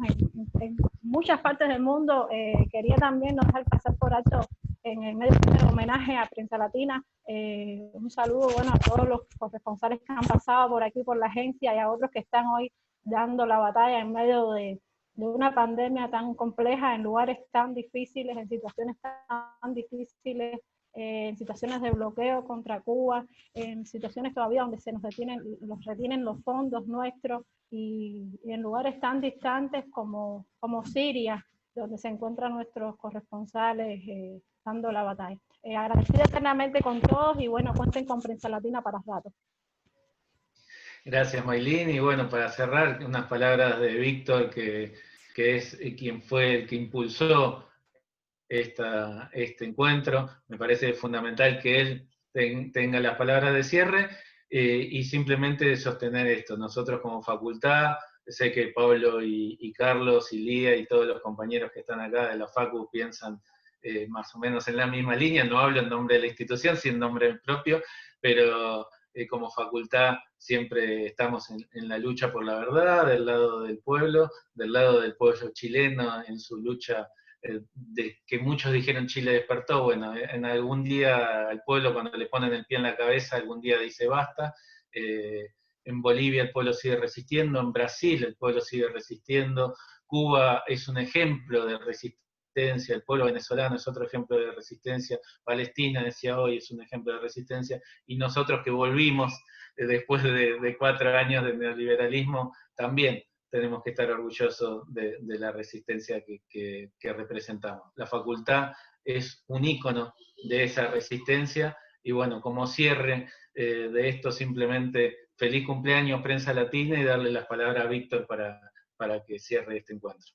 en muchas partes del mundo. Quería también no dejar pasar por alto en el medio de homenaje a Prensa Latina, un saludo a todos los corresponsales que han pasado por aquí por la agencia y a otros que están hoy dando la batalla en medio de una pandemia tan compleja, en lugares tan difíciles, en situaciones tan difíciles, en situaciones de bloqueo contra Cuba, en situaciones todavía donde se nos retienen los fondos nuestros, y en lugares tan distantes como Siria, donde se encuentran nuestros corresponsales dando la batalla. Agradecida eternamente con todos y bueno, cuenten con Prensa Latina para rato. Gracias, Maylin. Y bueno, para cerrar, unas palabras de Víctor, que es quien fue el que impulsó este encuentro. Me parece fundamental que él tenga las palabras de cierre y simplemente sostener esto. Nosotros como facultad sé que Pablo y Carlos y Lía y todos los compañeros que están acá de la Facu piensan más o menos en la misma línea. No hablo en nombre de la institución, sino en nombre propio, pero como facultad siempre estamos en la lucha por la verdad, del lado del pueblo chileno en su lucha, de que muchos dijeron Chile despertó. Bueno, en algún día al pueblo, cuando le ponen el pie en la cabeza, algún día dice basta. En Bolivia el pueblo sigue resistiendo, en Brasil el pueblo sigue resistiendo, Cuba es un ejemplo de resistencia, el pueblo venezolano es otro ejemplo de resistencia, Palestina, decía hoy, es un ejemplo de resistencia, y nosotros que volvimos después de 4 años de neoliberalismo, también tenemos que estar orgullosos de la resistencia que representamos. La facultad es un ícono de esa resistencia, y bueno, como cierre de esto, simplemente feliz cumpleaños Prensa Latina, y darle las palabras a Víctor para que cierre este encuentro.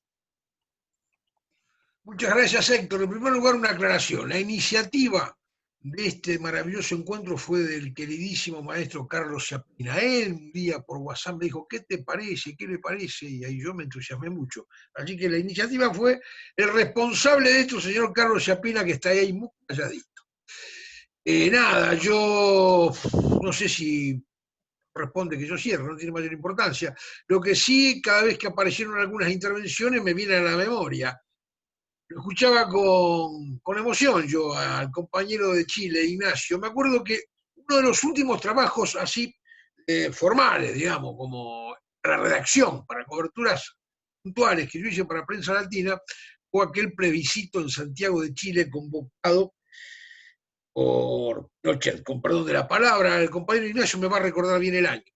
Muchas gracias, Héctor. En primer lugar, una aclaración. La iniciativa de este maravilloso encuentro fue del queridísimo maestro Carlos Chapina. Él un día por WhatsApp me dijo, ¿qué te parece? ¿Qué le parece? Y ahí yo me entusiasmé mucho. Así que la iniciativa fue el responsable de esto, señor Carlos Chapina, que está ahí muy calladito. Nada, yo no sé si corresponde que yo cierre, no tiene mayor importancia. Lo que sí, cada vez que aparecieron algunas intervenciones me viene a la memoria. Lo escuchaba con emoción yo al compañero de Chile, Ignacio. Me acuerdo que uno de los últimos trabajos así formales, digamos, como la redacción, para coberturas puntuales que yo hice para Prensa Latina, fue aquel plebiscito en Santiago de Chile convocado por Pinochet, con perdón de la palabra, el compañero Ignacio me va a recordar bien el año.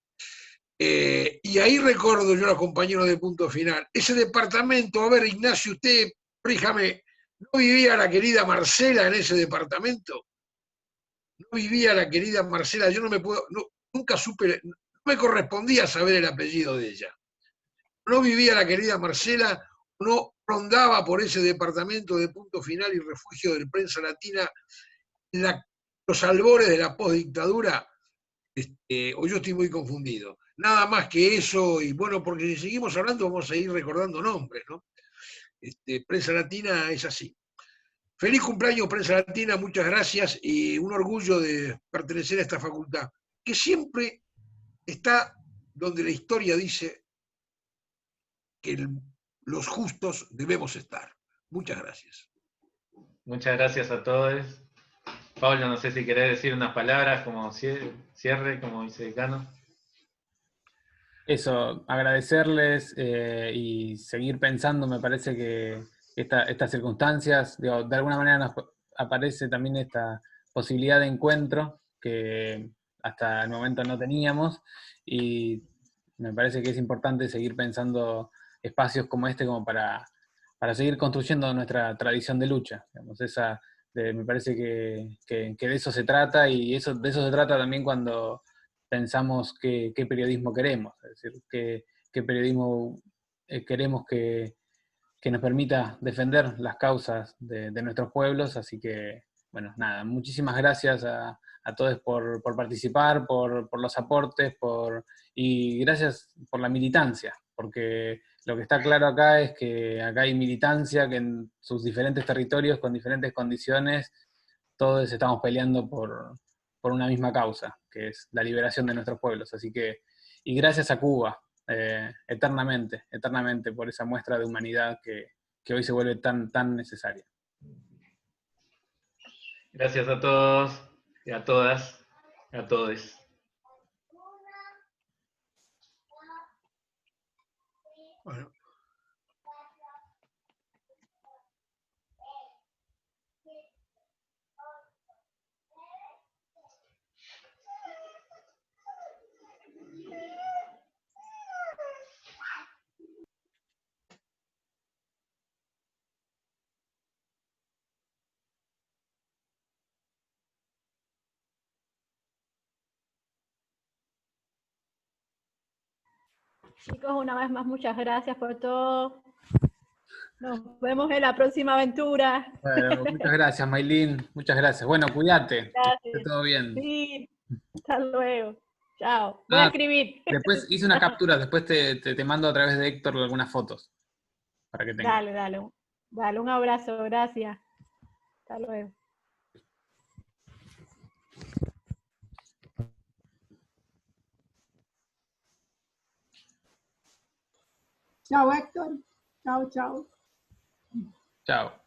Y ahí recuerdo yo a los compañeros de Punto Final. Ese departamento, a ver, Ignacio, usted, ríjame, ¿no vivía la querida Marcela en ese departamento? ¿No vivía la querida Marcela? Yo no me puedo, nunca supe, no me correspondía saber el apellido de ella. ¿No vivía la querida Marcela? ¿No rondaba por ese departamento de Punto Final y Refugio de Prensa Latina en los albores de la postdictadura? O yo estoy muy confundido. Nada más que eso, y bueno, porque si seguimos hablando vamos a ir recordando nombres, ¿no? Prensa Latina es así. Feliz cumpleaños, Prensa Latina, muchas gracias, y un orgullo de pertenecer a esta facultad, que siempre está donde la historia dice que los justos debemos estar. Muchas gracias. Muchas gracias a todos. Pablo, no sé si querés decir unas palabras como cierre, como dice Cano. Eso, agradecerles y seguir pensando. Me parece que estas circunstancias, digo, de alguna manera nos aparece también esta posibilidad de encuentro que hasta el momento no teníamos, y me parece que es importante seguir pensando espacios como este como para seguir construyendo nuestra tradición de lucha. Digamos, me parece que de eso se trata, y de eso se trata también cuando pensamos qué periodismo queremos, es decir, qué periodismo queremos que nos permita defender las causas de nuestros pueblos. Así que, bueno, nada, muchísimas gracias a todos por participar, por los aportes, y gracias por la militancia, porque lo que está claro acá es que acá hay militancia, que en sus diferentes territorios, con diferentes condiciones, todos estamos peleando por una misma causa, que es la liberación de nuestros pueblos. Así que, y gracias a Cuba, eternamente, por esa muestra de humanidad que hoy se vuelve tan necesaria. Gracias a todos, y a todas, a todos. Bueno. Chicos, una vez más, muchas gracias por todo. Nos vemos en la próxima aventura. Bueno, muchas gracias, Maylin. Muchas gracias. Bueno, cuídate. Gracias. Que esté todo bien. Sí, hasta luego. Chao. Voy a escribir. Después hice una captura, después te mando a través de Héctor algunas fotos. Para que tengas. Dale, dale. Dale, un abrazo, gracias. Hasta luego. Chao, Héctor. Chao, chao. Chao.